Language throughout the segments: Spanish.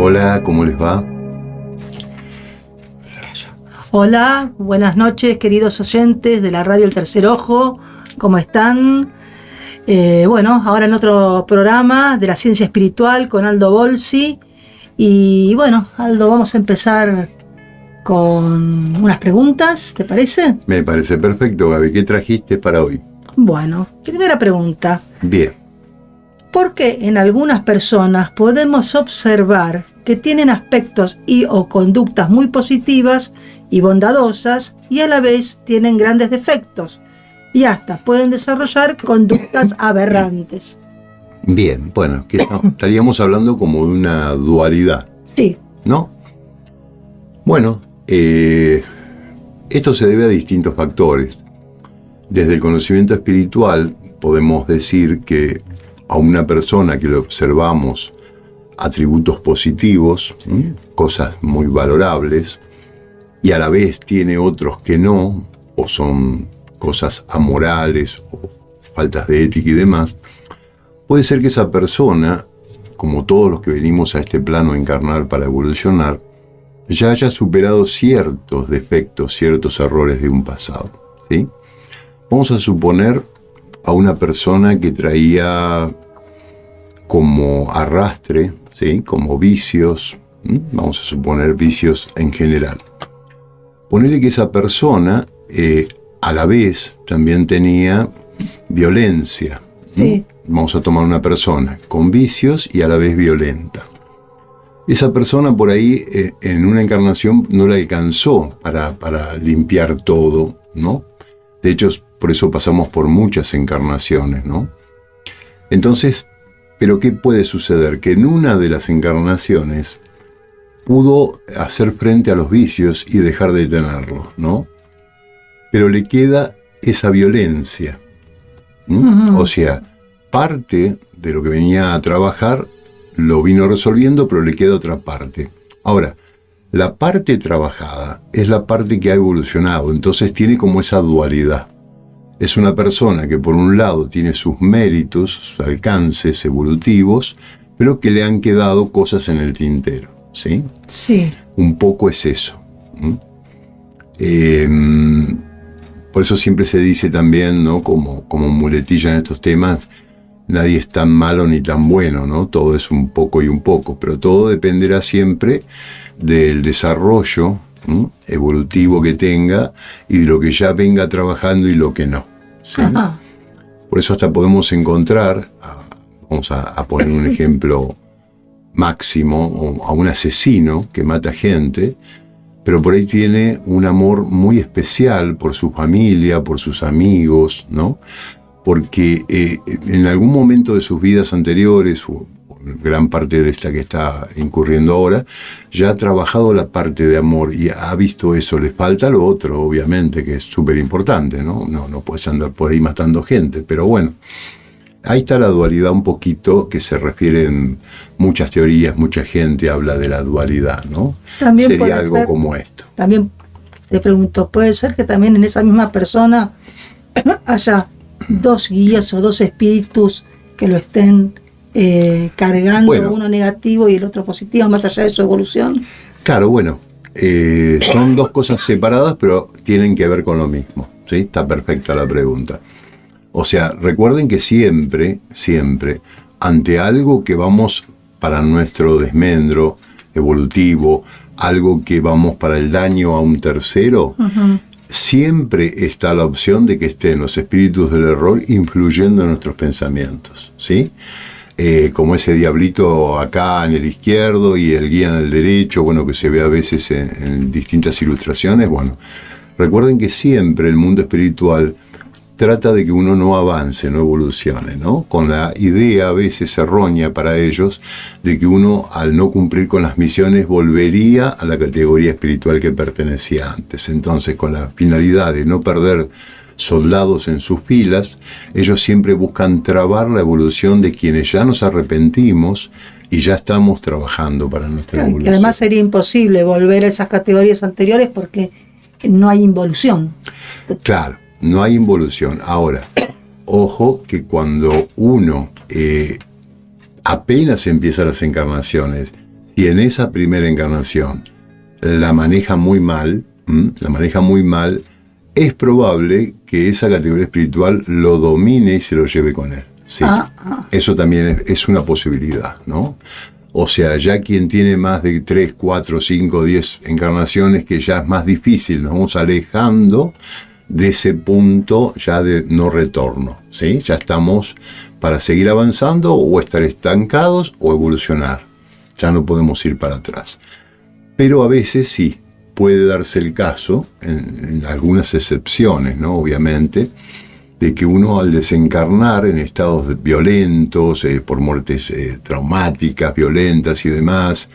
Hola, ¿cómo les va? Hola, buenas noches, queridos oyentes de la radio El Tercer Ojo. ¿Cómo están? Bueno, ahora en otro programa de la ciencia espiritual con Aldo Bolsi. Y bueno, Aldo, vamos a empezar con unas preguntas, ¿te parece? Me parece perfecto, Gaby. ¿Qué trajiste para hoy? Bueno, primera pregunta. Bien. ¿Por qué en algunas personas podemos observar que tienen aspectos y o conductas muy positivas y bondadosas y a la vez tienen grandes defectos y hasta pueden desarrollar conductas aberrantes? Bien, bueno, que estaríamos hablando como de una dualidad, Sí. ¿no? Bueno, esto se debe a distintos factores. Desde el conocimiento espiritual podemos decir que a una persona que le observamos atributos positivos, cosas muy valorables, y a la vez tiene otros que no, o son cosas amorales, o faltas de ética y demás, puede ser que esa persona, como todos los que venimos a este plano a encarnar para evolucionar, ya haya superado ciertos defectos, ciertos errores de un pasado, ¿sí? Vamos a suponer a una persona que traía como arrastre, ¿sí? Como vicios, vamos a suponer vicios en general. Ponele que esa persona a la vez también tenía violencia. Sí. Vamos a tomar una persona con vicios y a la vez violenta. Esa persona por ahí en una encarnación no le alcanzó para limpiar todo, ¿no? De hecho, por eso pasamos por muchas encarnaciones, ¿no? Entonces, ¿pero qué puede suceder? Que en una de las encarnaciones pudo hacer frente a los vicios y dejar de tenerlos, ¿no? Pero le queda esa violencia. O sea, parte de lo que venía a trabajar lo vino resolviendo, pero le queda otra parte. Ahora, la parte trabajada es la parte que ha evolucionado, entonces tiene como esa dualidad. Es una persona que por un lado tiene sus méritos, sus alcances evolutivos, pero que le han quedado cosas en el tintero, ¿sí? Sí. Un poco es eso. Por eso siempre se dice también, ¿no? Como muletilla en estos temas, nadie es tan malo ni tan bueno, ¿no? Todo es un poco y un poco, pero todo dependerá siempre del desarrollo evolutivo que tenga y de lo que ya venga trabajando y lo que no, ¿sí? Por eso hasta podemos encontrar, vamos a poner un ejemplo máximo, a un asesino que mata gente, pero por ahí tiene un amor muy especial por su familia, por sus amigos, ¿no? Porque en algún momento de sus vidas anteriores, o gran parte de esta que está incurriendo ahora, ya ha trabajado la parte de amor y ha visto eso. Le falta lo otro, obviamente, que es súper importante, ¿no? No puedes andar por ahí matando gente, pero bueno, ahí está la dualidad un poquito, que se refiere en muchas teorías, mucha gente habla de la dualidad, ¿no? También sería algo como esto. También te pregunto, ¿puede ser que también en esa misma persona haya dos guías o dos espíritus que lo estén cargando, bueno, uno negativo y el otro positivo, más allá de su evolución? Claro, bueno, son dos cosas separadas, pero tienen que ver con lo mismo, ¿sí? Está perfecta la pregunta. O sea, recuerden que siempre, ante algo que vamos para nuestro desmendro evolutivo, algo que vamos para el daño a un tercero, siempre está la opción de que estén los espíritus del error influyendo en nuestros pensamientos, ¿sí? Como ese diablito acá en el izquierdo y el guía en el derecho, bueno, que se ve a veces en distintas ilustraciones. Bueno, recuerden que siempre el mundo espiritual trata de que uno no avance, no evolucione, ¿no? Con la idea a veces errónea para ellos de que uno, al no cumplir con las misiones, volvería a la categoría espiritual que pertenecía antes. Entonces, con la finalidad de no perder soldados en sus filas, ellos siempre buscan trabar la evolución de quienes ya nos arrepentimos y ya estamos trabajando para nuestra evolución. Que además sería imposible volver a esas categorías anteriores porque no hay involución. Claro, no hay involución. Ahora, ojo que cuando uno apenas empieza las encarnaciones, y en esa primera encarnación la maneja muy mal, es probable que esa categoría espiritual lo domine y se lo lleve con él. Sí. Eso también es una posibilidad, ¿no? O sea, ya quien tiene más de 3, 4, 5, 10 encarnaciones, que ya es más difícil, nos vamos alejando de ese punto ya de no retorno, ¿sí? Ya estamos para seguir avanzando o estar estancados o evolucionar. Ya no podemos ir para atrás. Pero a veces sí, puede darse el caso, en algunas excepciones, ¿no? Obviamente, de que uno al desencarnar en estados violentos, por muertes traumáticas, violentas y demás,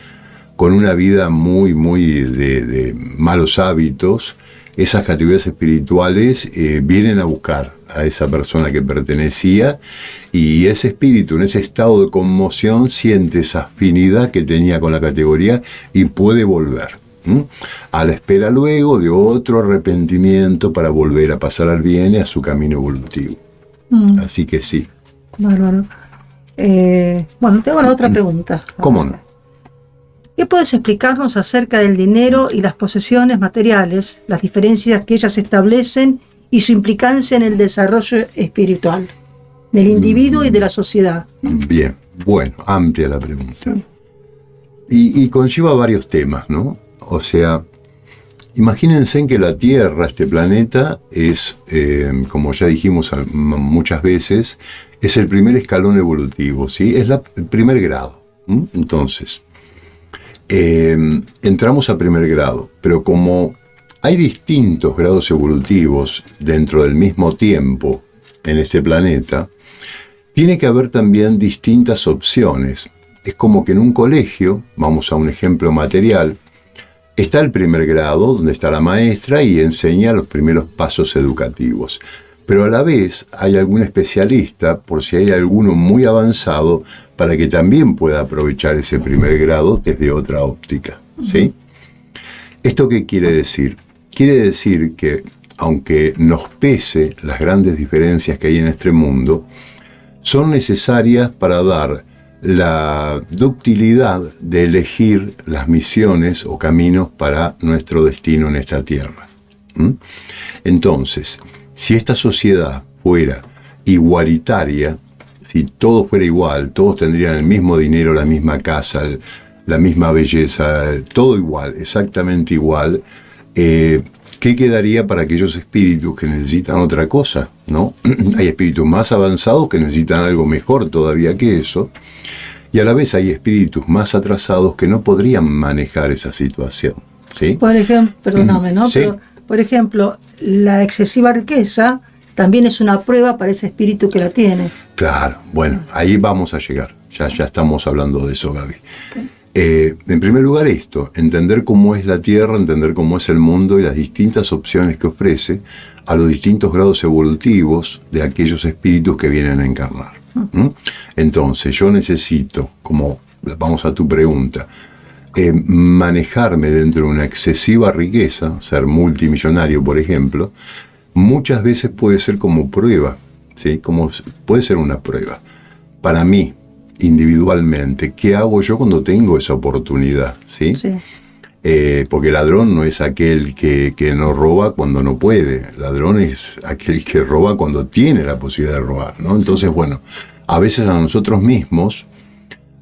con una vida muy de malos hábitos, esas categorías espirituales vienen a buscar a esa persona que pertenecía, y ese espíritu en ese estado de conmoción siente esa afinidad que tenía con la categoría y puede volver. A la espera luego de otro arrepentimiento para volver a pasar al bien y a su camino evolutivo. Así que sí. Bárbaro. Bueno, tengo la otra pregunta. ¿Cómo no? ¿Qué puedes explicarnos acerca del dinero y las posesiones materiales, las diferencias que ellas establecen y su implicancia en el desarrollo espiritual del individuo y de la sociedad? Bien, bueno, amplia la pregunta. Sí. Y conlleva varios temas, ¿no? O sea, imagínense en que la Tierra, este planeta, es, como ya dijimos muchas veces, es el primer escalón evolutivo, ¿sí? Es el primer grado. Entonces, entramos a primer grado, pero como hay distintos grados evolutivos dentro del mismo tiempo en este planeta, tiene que haber también distintas opciones. Es como que en un colegio, vamos a un ejemplo material, está el primer grado, donde está la maestra y enseña los primeros pasos educativos. Pero a la vez hay algún especialista, por si hay alguno muy avanzado, para que también pueda aprovechar ese primer grado desde otra óptica, ¿sí? ¿Esto qué quiere decir? Quiere decir que, aunque nos pese las grandes diferencias que hay en este mundo, son necesarias para dar la ductilidad de elegir las misiones o caminos para nuestro destino en esta tierra. Entonces, si esta sociedad fuera igualitaria, si todo fuera igual, todos tendrían el mismo dinero, la misma casa, la misma belleza, todo igual, exactamente igual, ¿qué quedaría para aquellos espíritus que necesitan otra cosa? ¿No? Hay espíritus más avanzados que necesitan algo mejor todavía que eso, y a la vez hay espíritus más atrasados que no podrían manejar esa situación, ¿sí? Por ejemplo, perdóname, ¿no? Sí. Pero, por ejemplo, la excesiva riqueza también es una prueba para ese espíritu que la tiene. Claro, bueno, ahí vamos a llegar. Ya estamos hablando de eso, Gaby. Okay. En primer lugar esto, entender cómo es la Tierra, entender cómo es el mundo y las distintas opciones que ofrece a los distintos grados evolutivos de aquellos espíritus que vienen a encarnar. Entonces yo necesito, como vamos a tu pregunta, manejarme dentro de una excesiva riqueza, ser multimillonario por ejemplo, muchas veces puede ser como prueba, ¿sí? Como puede ser una prueba. Para mí, individualmente, ¿qué hago yo cuando tengo esa oportunidad? ¿Sí? Sí. Porque el ladrón no es aquel que no roba cuando no puede. El ladrón es aquel que roba cuando tiene la posibilidad de robar, ¿no? Entonces, bueno, a veces a nosotros mismos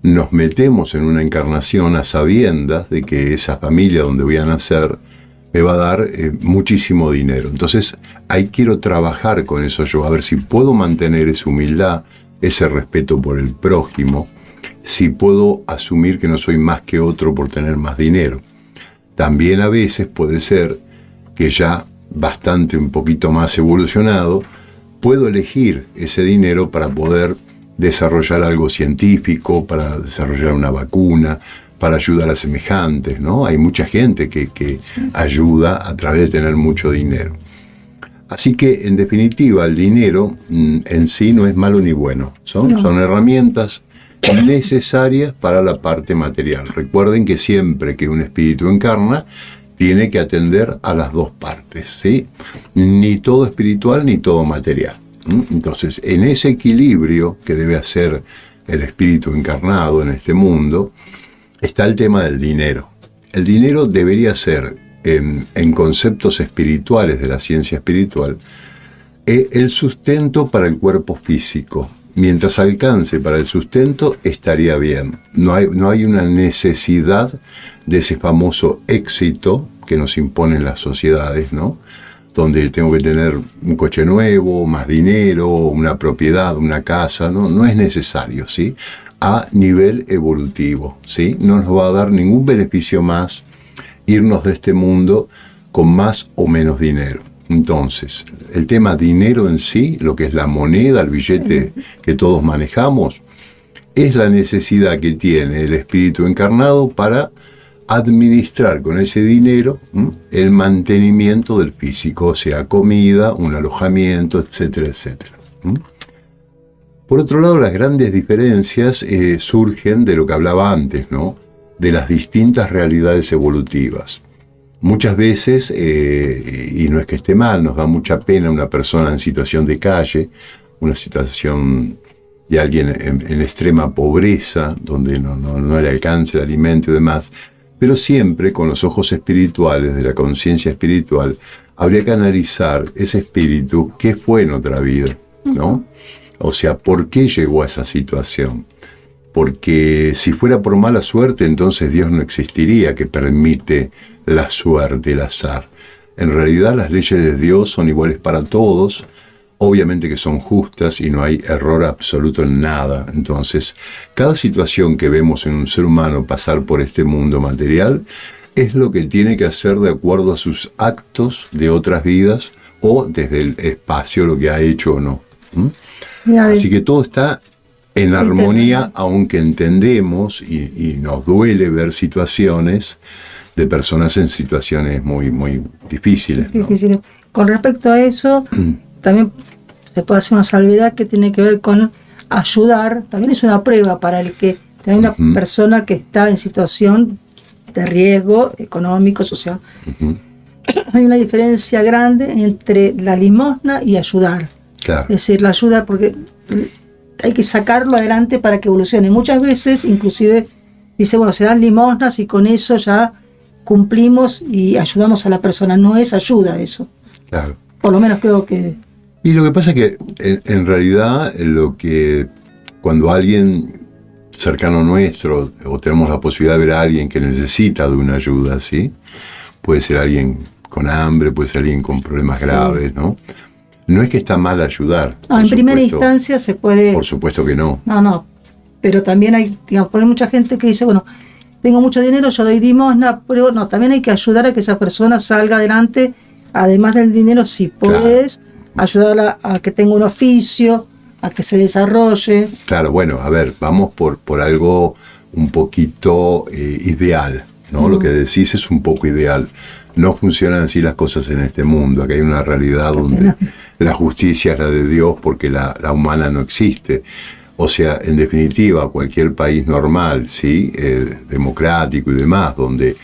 nos metemos en una encarnación a sabiendas de que esa familia donde voy a nacer me va a dar muchísimo dinero. Entonces, ahí quiero trabajar con eso yo, a ver si puedo mantener esa humildad, ese respeto por el prójimo, si puedo asumir que no soy más que otro por tener más dinero. También a veces puede ser que ya bastante un poquito más evolucionado, puedo elegir ese dinero para poder desarrollar algo científico, para desarrollar una vacuna, para ayudar a semejantes, ¿no? Hay mucha gente que ayuda a través de tener mucho dinero. Así que, en definitiva, el dinero en sí no es malo ni bueno. Son herramientas necesarias para la parte material. Recuerden que siempre que un espíritu encarna, tiene que atender a las dos partes, ¿sí? Ni todo espiritual ni todo material. Entonces, en ese equilibrio que debe hacer el espíritu encarnado en este mundo, está el tema del dinero. El dinero debería ser, en conceptos espirituales de la ciencia espiritual, el sustento para el cuerpo físico. Mientras alcance para el sustento, estaría bien. No hay una necesidad de ese famoso éxito que nos imponen las sociedades, ¿no? Donde tengo que tener un coche nuevo, más dinero, una propiedad, una casa, ¿no? No es necesario, ¿sí? A nivel evolutivo, ¿sí? No nos va a dar ningún beneficio más irnos de este mundo con más o menos dinero. Entonces, el tema dinero en sí, lo que es la moneda, el billete que todos manejamos, es la necesidad que tiene el espíritu encarnado para administrar con ese dinero el mantenimiento del físico, o sea, comida, un alojamiento, etcétera, etcétera. Por otro lado, las grandes diferencias surgen de lo que hablaba antes, ¿no? De las distintas realidades evolutivas. Muchas veces, y no es que esté mal, nos da mucha pena una persona en situación de calle, una situación de alguien en extrema pobreza, donde no le alcanza el alimento y demás, pero siempre con los ojos espirituales, de la conciencia espiritual, habría que analizar ese espíritu qué fue en otra vida, ¿no? O sea, ¿por qué llegó a esa situación? Porque si fuera por mala suerte, entonces Dios no existiría, que permite la suerte, el azar. En realidad las leyes de Dios son iguales para todos, obviamente que son justas y no hay error absoluto en nada. Entonces, cada situación que vemos en un ser humano pasar por este mundo material es lo que tiene que hacer de acuerdo a sus actos de otras vidas o desde el espacio lo que ha hecho o no. Así que todo está en armonía, aunque entendemos y nos duele ver situaciones de personas en situaciones muy, muy difíciles, ¿no? Con respecto a eso, también se puede hacer una salvedad que tiene que ver con ayudar. También es una prueba para el que hay una persona que está en situación de riesgo económico, social. Hay una diferencia grande entre la limosna y ayudar. Claro. Es decir, la ayuda, porque hay que sacarlo adelante para que evolucione. Muchas veces, inclusive, dice, bueno, se dan limosnas y con eso ya cumplimos y ayudamos a la persona. No es ayuda eso. Claro. Por lo menos creo que... Y lo que pasa es que, en realidad, cuando alguien cercano a nuestro, o tenemos la posibilidad de ver a alguien que necesita de una ayuda, ¿sí? Puede ser alguien con hambre, puede ser alguien con problemas graves, ¿no? No es que está mal ayudar. No, en primera instancia se puede... Por supuesto que no. No, pero también hay, digamos, por ahí mucha gente que dice, bueno, tengo mucho dinero, yo doy limosna, pero no, también hay que ayudar a que esa persona salga adelante, además del dinero, si puedes, ayudarla a que tenga un oficio, a que se desarrolle. Claro, bueno, a ver, vamos por algo un poquito ideal, ¿no? Lo que decís es un poco ideal. No funcionan así las cosas en este mundo. Aquí hay una realidad donde la justicia es la de Dios porque la humana no existe. O sea, en definitiva, cualquier país normal, ¿sí? Democrático y demás, donde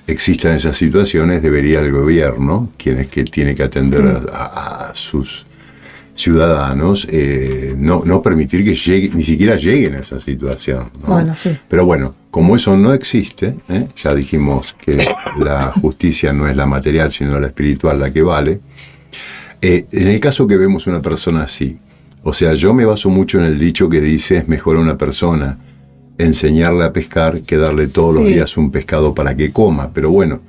existan esas situaciones, debería el gobierno, quien es que tiene que atender a sus ciudadanos, no permitir que ni siquiera lleguen a esa situación, ¿no? Bueno, sí. Pero bueno, como eso no existe, ya dijimos que la justicia no es la material, sino la espiritual la que vale. En el caso que vemos una persona así, o sea, yo me baso mucho en el dicho que dice, es mejor a una persona enseñarle a pescar que darle todos los días un pescado para que coma. Pero bueno,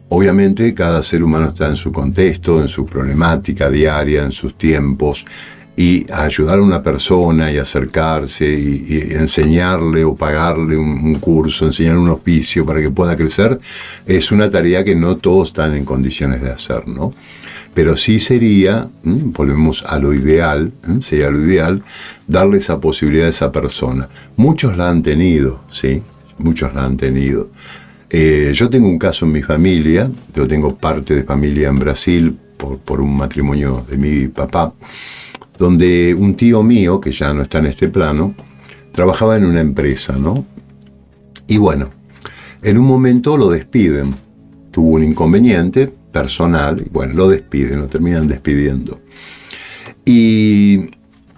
obviamente cada ser humano está en su contexto, en su problemática diaria, en sus tiempos, y ayudar a una persona y acercarse y enseñarle o pagarle un curso, enseñarle un oficio para que pueda crecer, es una tarea que no todos están en condiciones de hacer, ¿no? Pero sí sería, volvemos a lo ideal, sería lo ideal, darle esa posibilidad a esa persona. Muchos la han tenido, ¿sí? Muchos la han tenido. Yo tengo un caso en mi familia, yo tengo parte de familia en Brasil por un matrimonio de mi papá, donde un tío mío, que ya no está en este plano, trabajaba en una empresa, ¿no? Y bueno, en un momento lo despiden, tuvo un inconveniente personal, y bueno, lo despiden, lo terminan despidiendo. Y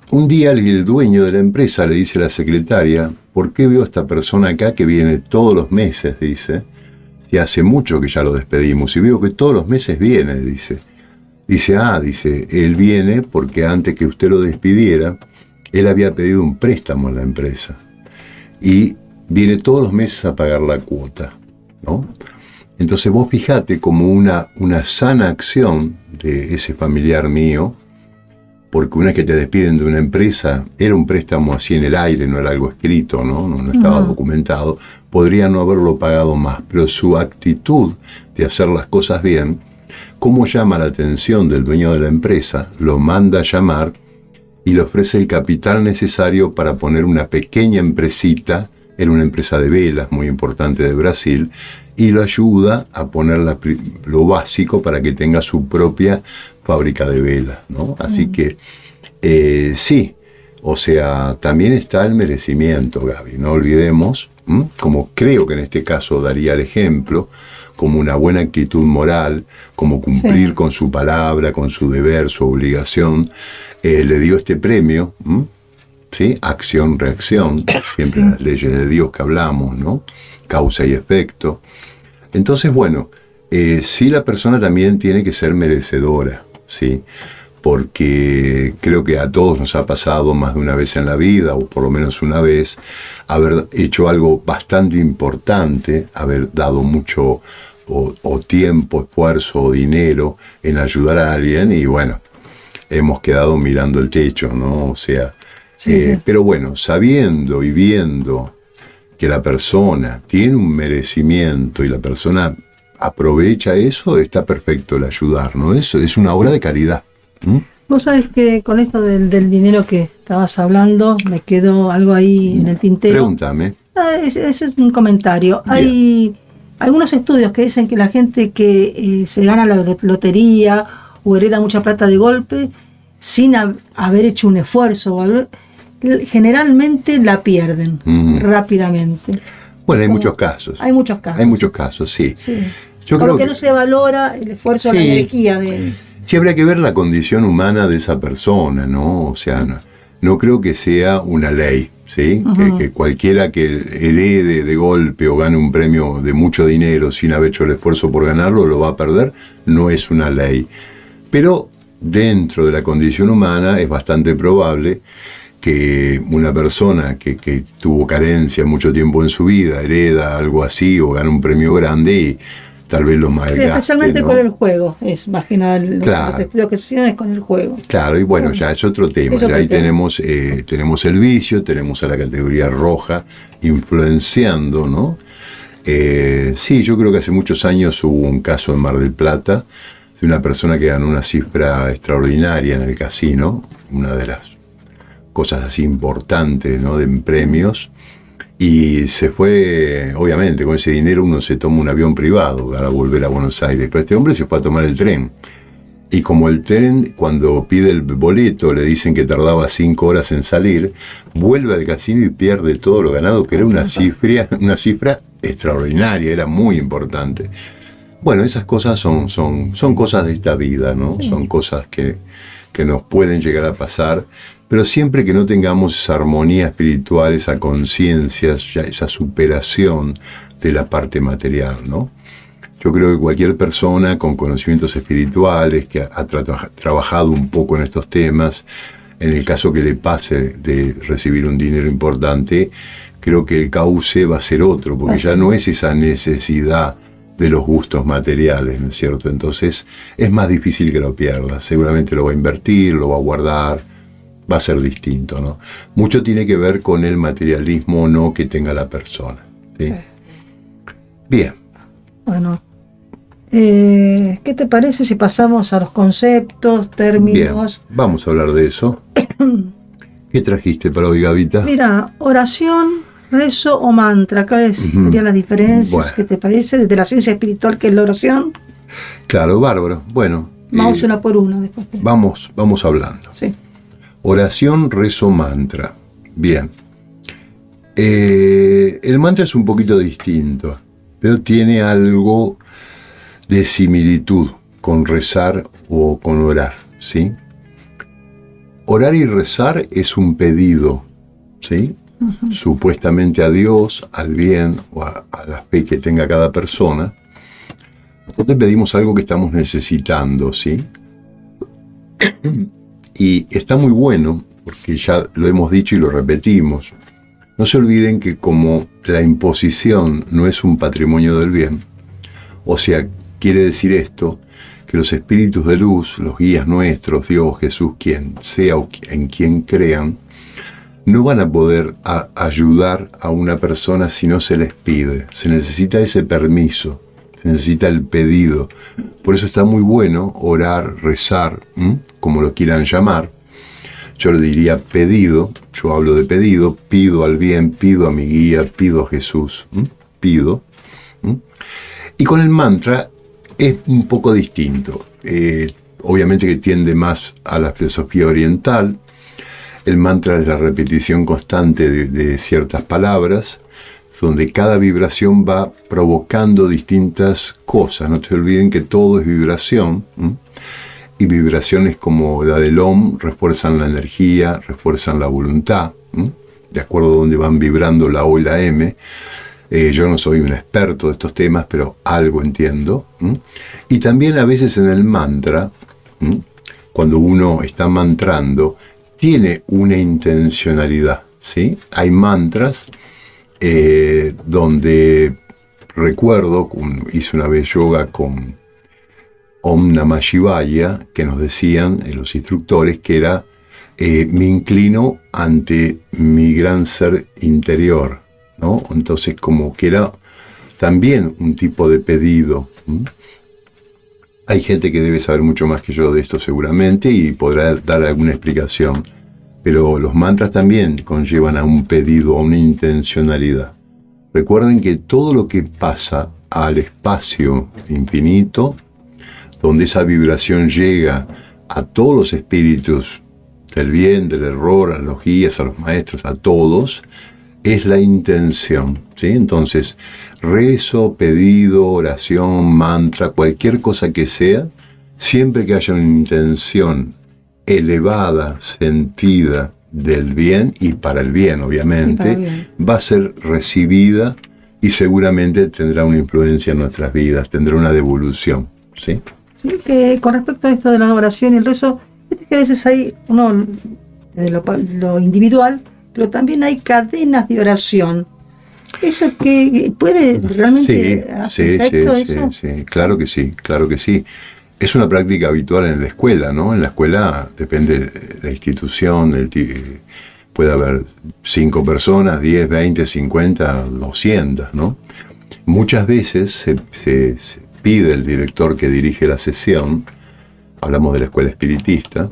un día el dueño de la empresa le dice a la secretaria, ¿por qué veo a esta persona acá que viene todos los meses? Dice, si hace mucho que ya lo despedimos y veo que todos los meses viene, dice. Dice, él viene porque antes que usted lo despidiera, él había pedido un préstamo en la empresa y viene todos los meses a pagar la cuota, ¿no? Entonces vos fijate como una sana acción de ese familiar mío, porque una vez que te despiden de una empresa, era un préstamo así en el aire, no era algo escrito, no estaba documentado, podría no haberlo pagado más, pero su actitud de hacer las cosas bien, cómo llama la atención del dueño de la empresa, lo manda a llamar y le ofrece el capital necesario para poner una pequeña empresita, era una empresa de velas muy importante de Brasil, y lo ayuda a poner lo básico para que tenga su propia fábrica de velas, ¿no? Así que sí, o sea, también está el merecimiento, Gaby, no olvidemos, como creo que en este caso daría el ejemplo, como una buena actitud moral, como cumplir con su palabra, con su deber, su obligación, le dio este premio, ¿sí? Acción, reacción, siempre las leyes de Dios que hablamos, ¿no? Causa y efecto. Entonces, bueno, sí, la persona también tiene que ser merecedora, ¿sí? Porque creo que a todos nos ha pasado más de una vez en la vida, o por lo menos una vez, haber hecho algo bastante importante, haber dado mucho o tiempo, esfuerzo o dinero en ayudar a alguien y bueno, hemos quedado mirando el techo, ¿no? O sea, pero bueno, sabiendo y viendo que la persona tiene un merecimiento y la persona aprovecha eso, está perfecto el ayudar, ¿no? Eso es una obra de caridad. Vos sabés que con esto del dinero que estabas hablando, me quedó algo ahí en el tintero. Pregúntame. Ese es un comentario. Bien. Hay algunos estudios que dicen que la gente que se gana la lotería o hereda mucha plata de golpe, sin haber hecho un esfuerzo, generalmente la pierden rápidamente. Bueno, hay muchos casos. Hay muchos casos. Hay muchos casos, sí. Yo creo que no se valora el esfuerzo, la energía de... Sí, habría que ver la condición humana de esa persona, ¿no? O sea, no creo que sea una ley, ¿sí? Que cualquiera que herede de golpe o gane un premio de mucho dinero sin haber hecho el esfuerzo por ganarlo, lo va a perder, no es una ley. Pero dentro de la condición humana es bastante probable que una persona que tuvo carencia mucho tiempo en su vida, hereda algo así o gana un premio grande y tal vez lo malgaste, especialmente, ¿no? Con el juego, es más que nada claro. Los estudios que se hacen es con el juego. Claro, y bueno, ya es otro tema. Ya ahí tenemos el vicio, tenemos a la categoría roja influenciando, ¿no? Sí, yo creo que hace muchos años hubo un caso en Mar del Plata de una persona que ganó una cifra extraordinaria en el casino, una de las cosas así importantes, ¿no? De premios. Y se fue, obviamente, con ese dinero uno se toma un avión privado para volver a Buenos Aires. Pero este hombre se fue a tomar el tren. Y como el tren, cuando pide el boleto, le dicen que tardaba 5 horas en salir, vuelve al casino y pierde todo lo ganado, que era una cifra extraordinaria, era muy importante. Bueno, esas cosas son cosas de esta vida, ¿no? Sí. Son cosas que nos pueden llegar a pasar. Pero siempre que no tengamos esa armonía espiritual, esa conciencia, esa superación de la parte material, ¿no? Yo creo que cualquier persona con conocimientos espirituales, que ha trabajado un poco en estos temas, en el caso que le pase de recibir un dinero importante, creo que el cauce va a ser otro, porque ya no es esa necesidad de los gustos materiales, ¿no es cierto? Entonces es más difícil que lo pierda. Seguramente lo va a invertir, lo va a guardar, va a ser distinto, ¿no? Mucho tiene que ver con el materialismo o no que tenga la persona, ¿sí? Bien. Bueno, ¿qué te parece si pasamos a los conceptos, términos? Bien, vamos a hablar de eso. ¿Qué trajiste para hoy, Gavita? Mira, oración, rezo o mantra. ¿Cuáles serían las diferencias? Bueno. ¿Qué te parece? Desde la ciencia espiritual, que es la oración. Claro, bárbaro. Bueno. Vamos una por una después. Vamos hablando. Sí. Oración, rezo, mantra. Bien. El mantra es un poquito distinto, pero tiene algo de similitud con rezar o con orar, ¿sí? Orar y rezar es un pedido, ¿sí? supuestamente a Dios, al bien o a la fe que tenga cada persona, nosotros pedimos algo que estamos necesitando, ¿sí? Y está muy bueno, porque ya lo hemos dicho y lo repetimos. No se olviden que como la imposición no es un patrimonio del bien, o sea, quiere decir esto, que los espíritus de luz, los guías nuestros, Dios, Jesús, quien sea o en quien crean, no van a poder ayudar a una persona si no se les pide. Se necesita ese permiso, se necesita el pedido. Por eso está muy bueno orar, rezar, como lo quieran llamar. Yo le diría pedido, yo hablo de pedido, pido al bien, pido a mi guía, pido a Jesús, pido. Y con el mantra es un poco distinto. Obviamente que tiende más a la filosofía oriental. El mantra es la repetición constante de ciertas palabras, donde cada vibración va provocando distintas cosas. No se olviden que todo es vibración, y vibraciones como la del Om refuerzan la energía, refuerzan la voluntad, de acuerdo a donde van vibrando la O y la M. Yo no soy un experto de estos temas, pero algo entiendo. Y también a veces en el mantra, cuando uno está mantrando, tiene una intencionalidad, ¿sí? Hay mantras donde recuerdo, hice una vez yoga con Om Namah Shivaya, que nos decían los instructores que era me inclino ante mi gran ser interior, ¿no? Entonces como que era también un tipo de pedido. Hay gente que debe saber mucho más que yo de esto seguramente y podrá dar alguna explicación, pero los mantras también conllevan a un pedido, a una intencionalidad. Recuerden que todo lo que pasa al espacio infinito, donde esa vibración llega a todos los espíritus del bien, del error, a los guías, a los maestros, a todos, es la intención, ¿sí? Entonces, rezo, pedido, oración, mantra, cualquier cosa que sea, siempre que haya una intención elevada, sentida del bien y para el bien, obviamente, va a ser recibida y seguramente tendrá una influencia en nuestras vidas, tendrá una devolución, ¿sí? Sí, que con respecto a esto de la oración y el rezo, es que a veces hay uno de lo individual, pero también hay cadenas de oración. ¿Eso que puede realmente hacer efecto eso? Sí, claro que sí, claro que sí. Es una práctica habitual en la escuela, ¿no? En la escuela, depende de la institución, puede haber 5 personas, 10, 20, 50, 200, ¿no? Muchas veces se pide el director que dirige la sesión, hablamos de la escuela espiritista,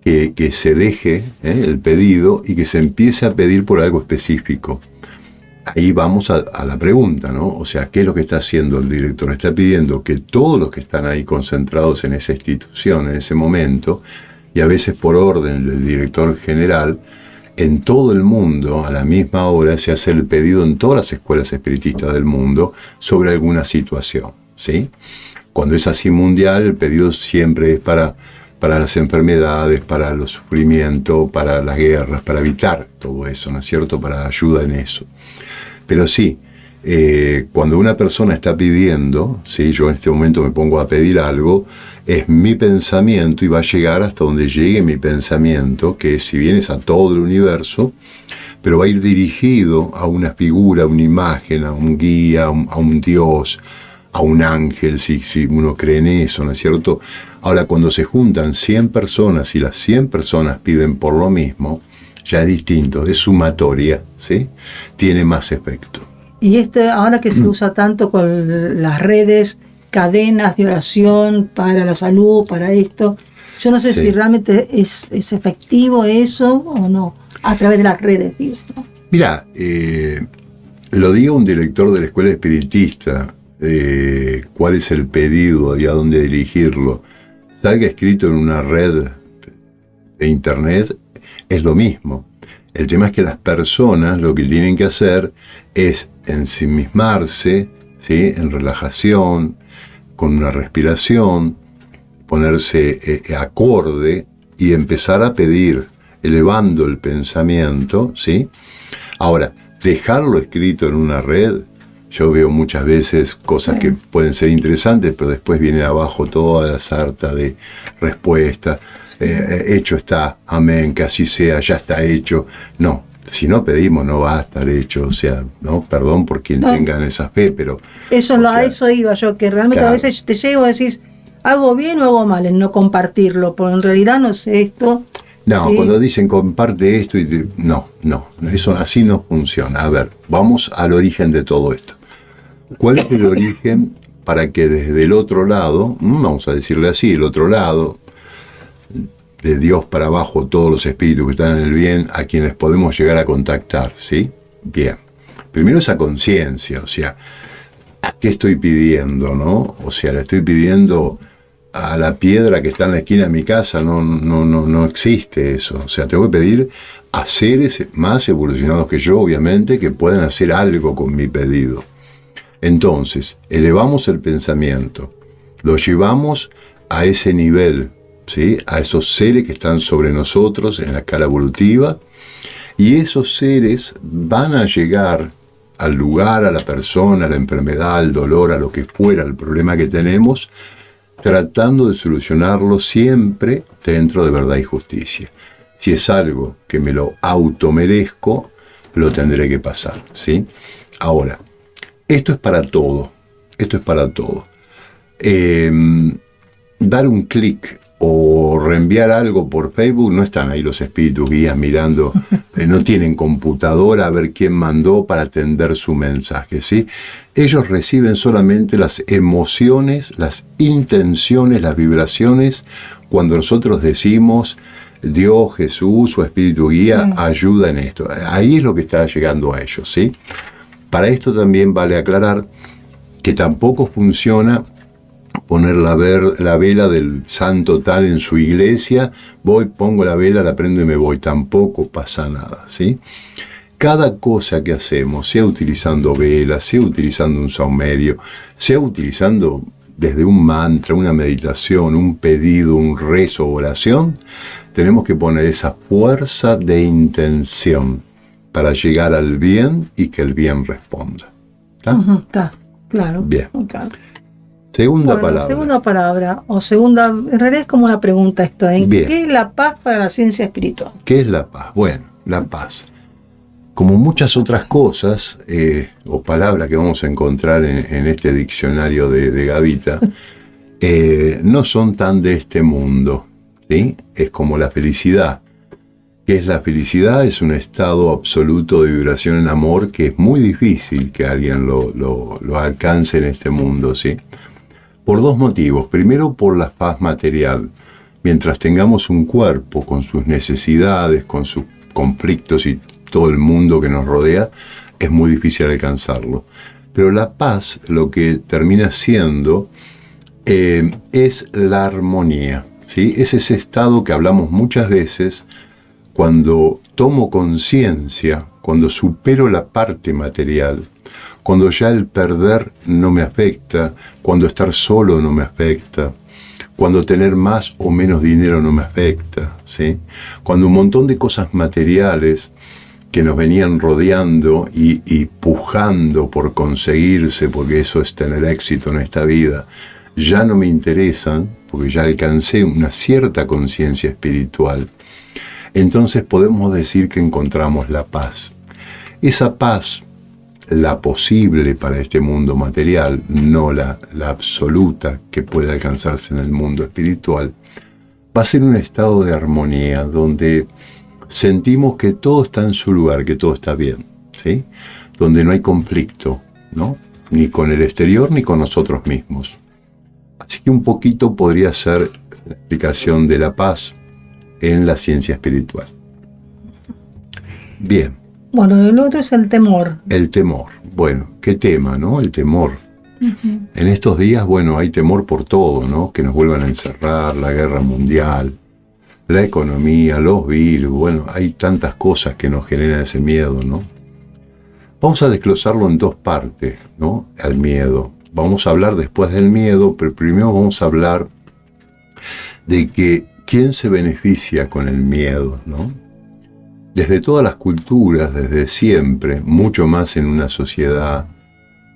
que se deje el pedido y que se empiece a pedir por algo específico. Ahí vamos a la pregunta, ¿no? O sea, ¿qué es lo que está haciendo el director? Está pidiendo que todos los que están ahí concentrados en esa institución, en ese momento, y a veces por orden del director general, en todo el mundo, a la misma hora, se hace el pedido en todas las escuelas espiritistas del mundo sobre alguna situación, ¿sí? Cuando es así mundial, el pedido siempre es para las enfermedades, para los sufrimientos, para las guerras, para evitar todo eso, ¿no es cierto? Para ayuda en eso. Pero sí, cuando una persona está pidiendo, ¿sí? Yo en este momento me pongo a pedir algo, es mi pensamiento y va a llegar hasta donde llegue mi pensamiento, que si bien es a todo el universo, pero va a ir dirigido a una figura, a una imagen, a un guía, a un Dios, a un ángel, si uno cree en eso, ¿no es cierto? Ahora, cuando se juntan 100 personas y las 100 personas piden por lo mismo, ya es distinto, es sumatoria, ¿sí? Tiene más efecto. Y ahora que se usa tanto con las redes, cadenas de oración para la salud, para esto, yo no sé si realmente es efectivo eso o no, a través de las redes, digo, ¿no? Mirá, lo diga un director de la escuela espiritista, cuál es el pedido y a dónde dirigirlo, salga escrito en una red de internet, es lo mismo. El tema es que las personas lo que tienen que hacer es ensimismarse, ¿sí? En relajación, con una respiración, ponerse acorde y empezar a pedir, elevando el pensamiento, ¿sí? Ahora, dejarlo escrito en una red, yo veo muchas veces cosas que pueden ser interesantes, pero después viene abajo toda la sarta de respuestas. Hecho está, amén, que así sea, ya está hecho. No, si no pedimos no va a estar hecho, o sea, no, perdón por quien tengan esa fe, pero... A eso iba yo, que realmente claro. A veces te llego a decir, ¿hago bien o hago mal en no compartirlo? Porque en realidad no sé esto. No, ¿sí? Cuando dicen comparte esto, no, eso así no funciona. A ver, vamos al origen de todo esto. ¿Cuál es el origen para que desde el otro lado, vamos a decirle así, el otro lado, de Dios para abajo, todos los espíritus que están en el bien, a quienes podemos llegar a contactar, ¿sí? Bien. Primero esa conciencia, o sea, ¿qué estoy pidiendo, no? O sea, le estoy pidiendo a la piedra que está en la esquina de mi casa, no existe eso. O sea, tengo que pedir a seres más evolucionados que yo, obviamente, que puedan hacer algo con mi pedido. Entonces, elevamos el pensamiento, lo llevamos a ese nivel, ¿sí? A esos seres que están sobre nosotros en la escala evolutiva, y esos seres van a llegar al lugar, a la persona, a la enfermedad, al dolor, a lo que fuera, el problema que tenemos, tratando de solucionarlo siempre dentro de verdad y justicia. Si es algo que me lo automerezco, lo tendré que pasar, ¿sí? Ahora, esto es para todo, dar un clic o reenviar algo por Facebook, no están ahí los espíritus guías mirando, no tienen computadora a ver quién mandó para atender su mensaje, ¿sí? Ellos reciben solamente las emociones, las intenciones, las vibraciones, cuando nosotros decimos Dios, Jesús o espíritu guía, sí, ayuda en esto. Ahí es lo que está llegando a ellos, ¿sí? Para esto también vale aclarar que tampoco funciona poner la vela del santo tal en su iglesia, voy, pongo la vela, la prendo y me voy, tampoco pasa nada, ¿sí? Cada cosa que hacemos, sea utilizando velas, sea utilizando un saumerio, sea utilizando desde un mantra, una meditación, un pedido, un rezo, oración, tenemos que poner esa fuerza de intención para llegar al bien y que el bien responda. ¿Está? Está, claro. Bien. Claro. Segunda palabra, en realidad es como una pregunta esto, ¿eh? Bien. ¿Qué es la paz para la ciencia espiritual? ¿Qué es la paz? Bueno, la paz, como muchas otras cosas o palabras que vamos a encontrar en este diccionario de Gavita, no son tan de este mundo, ¿sí? Es como la felicidad. ¿Qué es la felicidad? Es un estado absoluto de vibración en amor que es muy difícil que alguien lo alcance en este mundo, ¿sí? Por dos motivos. Primero, por la paz material. Mientras tengamos un cuerpo con sus necesidades, con sus conflictos y todo el mundo que nos rodea, es muy difícil alcanzarlo. Pero la paz, lo que termina siendo, es la armonía, ¿sí? Es ese estado que hablamos muchas veces cuando tomo conciencia, cuando supero la parte material, cuando ya el perder no me afecta, cuando estar solo no me afecta, cuando tener más o menos dinero no me afecta, ¿sí? Cuando un montón de cosas materiales que nos venían rodeando y pujando por conseguirse, porque eso es tener éxito en esta vida, ya no me interesan, porque ya alcancé una cierta conciencia espiritual. Entonces podemos decir que encontramos la paz. Esa paz, la posible para este mundo material, no la absoluta que puede alcanzarse en el mundo espiritual, va a ser un estado de armonía donde sentimos que todo está en su lugar, que todo está bien, ¿sí? Donde no hay conflicto, ¿no? Ni con el exterior ni con nosotros mismos. Así que un poquito podría ser la explicación de la paz en la ciencia espiritual. Bien. Bueno, el otro es el temor. El temor. Bueno, qué tema, ¿no? El temor. Uh-huh. En estos días, bueno, hay temor por todo, ¿no? Que nos vuelvan a encerrar, la guerra mundial, la economía, los virus, bueno, hay tantas cosas que nos generan ese miedo, ¿no? Vamos a desglosarlo en dos partes, ¿no? Al miedo. Vamos a hablar después del miedo, pero primero vamos a hablar de que quién se beneficia con el miedo, ¿no? desde todas las culturas, desde siempre, mucho más en una sociedad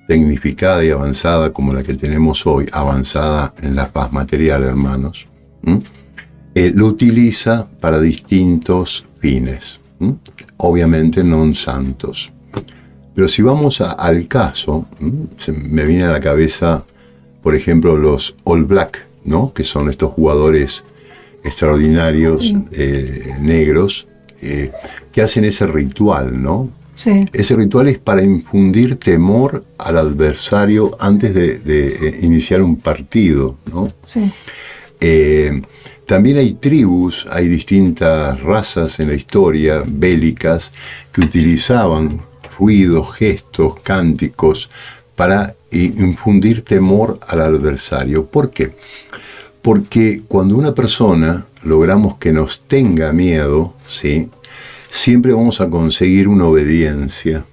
tecnificada y avanzada como la que tenemos hoy, avanzada en la paz material, hermanos, lo utiliza para distintos fines, obviamente no santos. Pero si vamos al caso, me viene a la cabeza, por ejemplo, los All Black, ¿no? Que son estos jugadores extraordinarios, negros, que hacen ese ritual, ¿no? Sí. Ese ritual es para infundir temor al adversario antes de iniciar un partido, ¿no? Sí. También hay tribus, hay distintas razas en la historia bélicas que utilizaban ruidos, gestos, cánticos para infundir temor al adversario. ¿Por qué? Porque cuando una persona logramos que nos tenga miedo, ¿sí?, siempre vamos a conseguir una obediencia.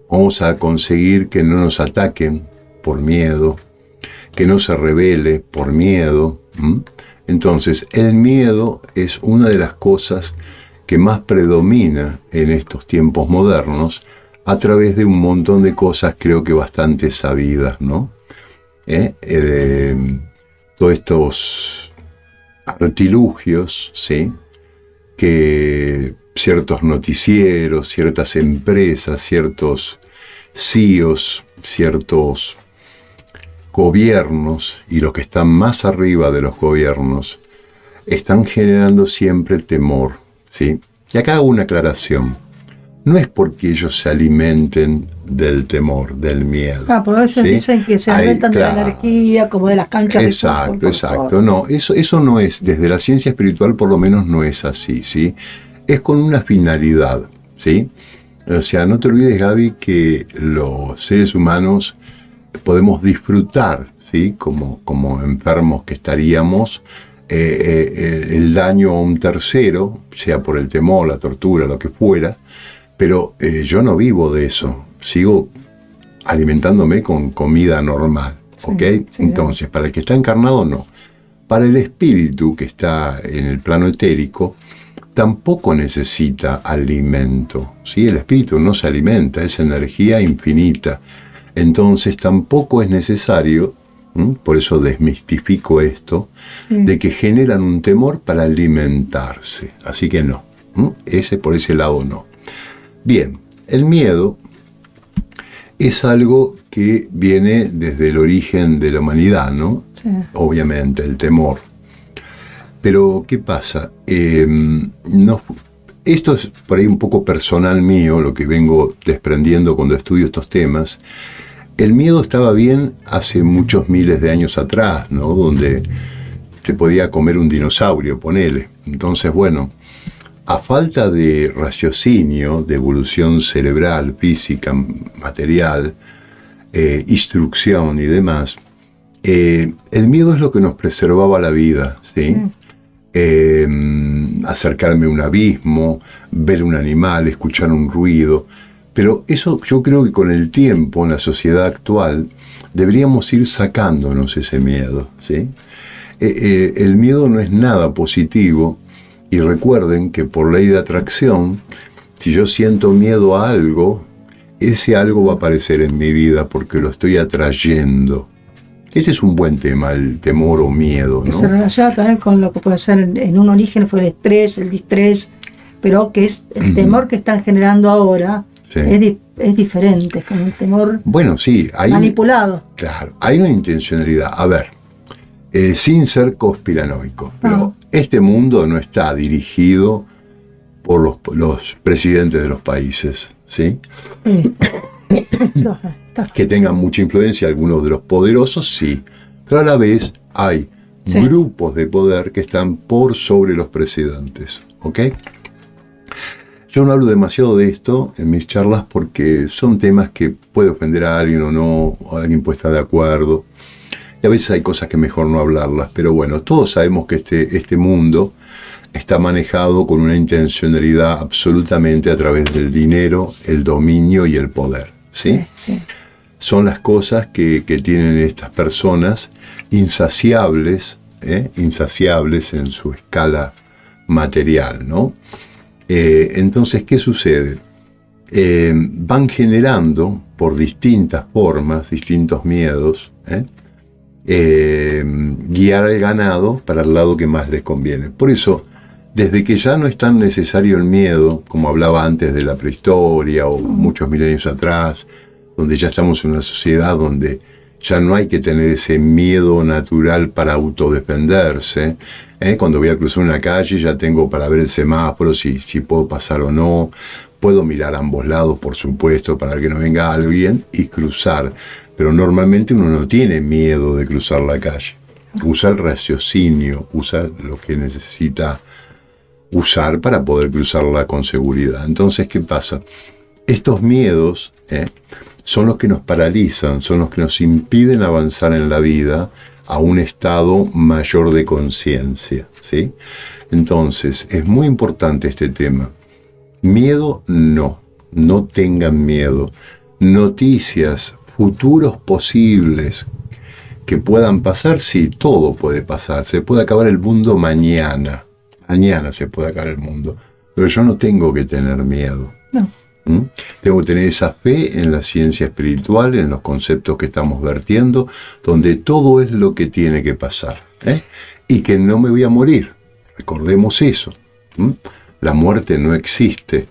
Vamos a conseguir que no nos ataquen por miedo, que no se rebele por miedo. Entonces, el miedo es una de las cosas que más predomina en estos tiempos modernos a través de un montón de cosas, creo que bastante sabidas, ¿no? Todos estos artilugios, ¿sí?, que ciertos noticieros, ciertas empresas, ciertos CEOs, ciertos gobiernos y los que están más arriba de los gobiernos están generando siempre temor, ¿sí? Y acá hago una aclaración. No es porque ellos se alimenten del temor, del miedo. Por eso ¿sí? dicen que se alimentan de la energía, como de las canchas de fútbol. Exacto. No, eso no es, desde la ciencia espiritual por lo menos no es así, ¿sí? Es con una finalidad, ¿sí? O sea, no te olvides, Gaby, que los seres humanos podemos disfrutar, ¿sí?, como enfermos que estaríamos, el daño a un tercero, sea por el temor, la tortura, lo que fuera, pero yo no vivo de eso, sigo alimentándome con comida normal, sí, ¿ok? Sí, entonces, para el que está encarnado, no. Para el espíritu que está en el plano etérico, tampoco necesita alimento, ¿sí? El espíritu no se alimenta, es energía infinita. Entonces tampoco es necesario, por eso desmistifico esto, de que generan un temor para alimentarse. Así que no, por ese lado no. Bien, el miedo es algo que viene desde el origen de la humanidad, ¿no? Sí. Obviamente, el temor. Pero, ¿qué pasa? Esto es por ahí un poco personal mío, lo que vengo desprendiendo cuando estudio estos temas. El miedo estaba bien hace muchos miles de años atrás, ¿no? Donde te podía comer un dinosaurio, ponele. Entonces, bueno, a falta de raciocinio, de evolución cerebral, física, material, instrucción y demás, el miedo es lo que nos preservaba la vida, ¿sí? Acercarme a un abismo, ver un animal, escuchar un ruido. Pero eso yo creo que con el tiempo, en la sociedad actual, deberíamos ir sacándonos ese miedo, ¿sí? El miedo no es nada positivo, y recuerden que por ley de atracción, si yo siento miedo a algo, ese algo va a aparecer en mi vida porque lo estoy atrayendo. Este es un buen tema, el temor o miedo, ¿no? Se relaciona también con lo que puede ser en un origen fue el estrés, el distrés, pero que es el temor que están generando ahora. Sí. Es diferente, es como un temor, bueno, sí, manipulado. Claro, hay una intencionalidad. A ver, sin ser conspiranoico, pero este mundo no está dirigido por los presidentes de los países, ¿sí? Que tengan mucha influencia, algunos de los poderosos, sí, pero a la vez hay grupos de poder que están por sobre los presidentes, ¿ok? Yo no hablo demasiado de esto en mis charlas porque son temas que puede ofender a alguien o no, o alguien puede estar de acuerdo. Y a veces hay cosas que mejor no hablarlas, pero bueno, todos sabemos que este mundo está manejado con una intencionalidad absolutamente a través del dinero, el dominio y el poder, ¿sí? Sí. Son las cosas que tienen estas personas insaciables en su escala material, ¿no? Entonces, ¿qué sucede? Van generando por distintas formas, distintos miedos, guiar al ganado para el lado que más les conviene. Por eso, desde que ya no es tan necesario el miedo, como hablaba antes de la prehistoria o muchos milenios atrás, donde ya estamos en una sociedad donde ya no hay que tener ese miedo natural para autodefenderse. Cuando voy a cruzar una calle ya tengo para ver el semáforo, si puedo pasar o no. Puedo mirar a ambos lados, por supuesto, para que no venga alguien y cruzar. Pero normalmente uno no tiene miedo de cruzar la calle. Usa el raciocinio, usa lo que necesita usar para poder cruzarla con seguridad. Entonces, ¿qué pasa? Estos miedos son los que nos paralizan, son los que nos impiden avanzar en la vida a un estado mayor de conciencia, ¿sí? Entonces, es muy importante este tema. Miedo, no tengan miedo. Noticias, futuros posibles que puedan pasar, sí, todo puede pasar. Se puede acabar el mundo mañana. Mañana se puede acabar el mundo. Pero yo no tengo que tener miedo. No. Tengo que tener esa fe en la ciencia espiritual, en los conceptos que estamos vertiendo, donde todo es lo que tiene que pasar. Y que no me voy a morir. Recordemos eso. La muerte no existe.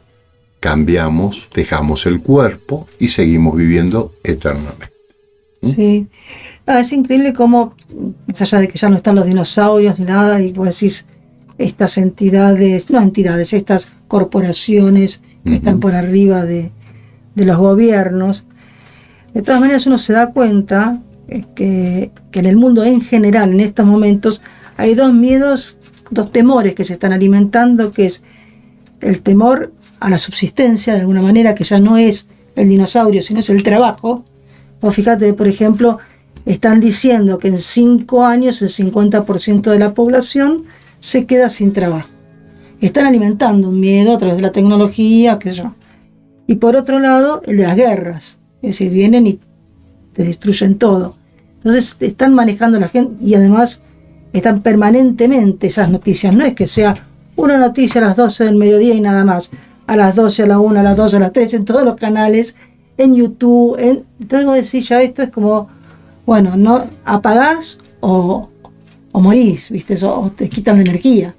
Cambiamos, dejamos el cuerpo y seguimos viviendo eternamente. Sí. Es increíble cómo, más allá de que ya no están los dinosaurios ni nada, y vos decís, estas estas corporaciones que están por arriba de los gobiernos, de todas maneras uno se da cuenta que en el mundo en general, en estos momentos, hay dos miedos, dos temores que se están alimentando, que es el temor a la subsistencia, de alguna manera, que ya no es el dinosaurio, sino es el trabajo. Vos fíjate, por ejemplo, están diciendo que en 5 años el 50% de la población se queda sin trabajo. Están alimentando un miedo a través de la tecnología, qué sé yo. Y por otro lado, el de las guerras. Es decir, vienen y te destruyen todo. Entonces están manejando a la gente y además están permanentemente esas noticias. No es que sea una noticia a las 12 del mediodía y nada más. A las 12, a la 1, a las 2, a las 3, en todos los canales, en YouTube. Entonces vos decís, ya esto es como, bueno, no apagás o morís, ¿viste? O te quitan la energía.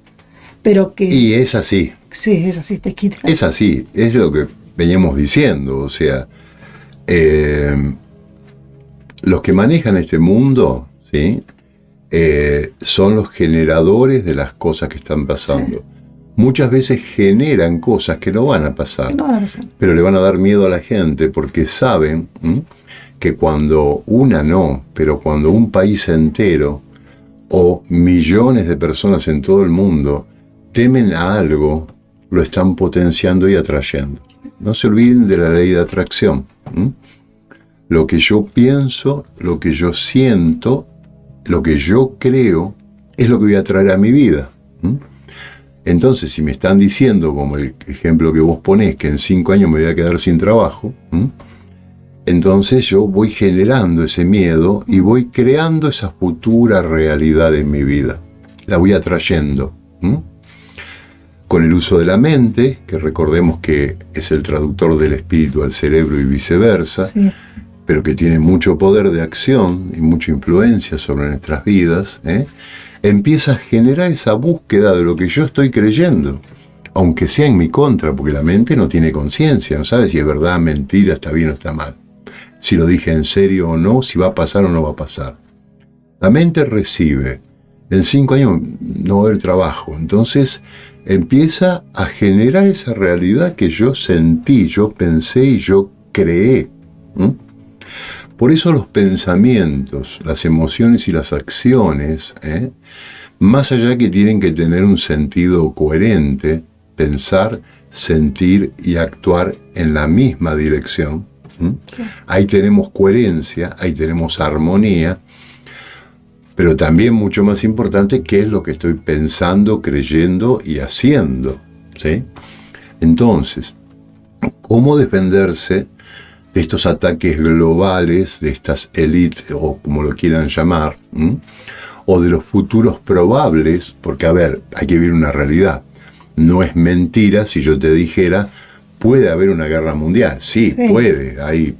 Pero que... Y es así. Sí, es así, te quitan. Es así, es lo que veníamos diciendo. O sea, los que manejan este mundo, ¿sí? Son los generadores de las cosas que están pasando. Sí. Muchas veces generan cosas que no van a pasar, pero le van a dar miedo a la gente porque saben que cuando pero cuando un país entero o millones de personas en todo el mundo temen a algo, lo están potenciando y atrayendo. No se olviden de la ley de atracción. Lo que yo pienso, lo que yo siento, lo que yo creo, es lo que voy a traer a mi vida. Entonces, si me están diciendo, como el ejemplo que vos ponés, que en 5 años me voy a quedar sin trabajo, entonces yo voy generando ese miedo y voy creando esa futura realidad en mi vida. La voy atrayendo. Con el uso de la mente, que recordemos que es el traductor del espíritu al cerebro y viceversa, sí, pero que tiene mucho poder de acción y mucha influencia sobre nuestras vidas, empieza a generar esa búsqueda de lo que yo estoy creyendo, aunque sea en mi contra, porque la mente no tiene conciencia, no sabe si es verdad, mentira, está bien o está mal, si lo dije en serio o no, si va a pasar o no va a pasar. La mente recibe, en 5 años no va a haber trabajo, entonces empieza a generar esa realidad que yo sentí, yo pensé y yo creé. Por eso los pensamientos, las emociones y las acciones, más allá que tienen que tener un sentido coherente, pensar, sentir y actuar en la misma dirección, sí, ahí tenemos coherencia, ahí tenemos armonía, pero también mucho más importante, qué es lo que estoy pensando, creyendo y haciendo, ¿sí? Entonces, ¿cómo defenderse de estos ataques globales, de estas élites, o como lo quieran llamar, o de los futuros probables? Porque, a ver, hay que vivir una realidad. No es mentira si yo te dijera, puede haber una guerra mundial. Sí, puede. Hay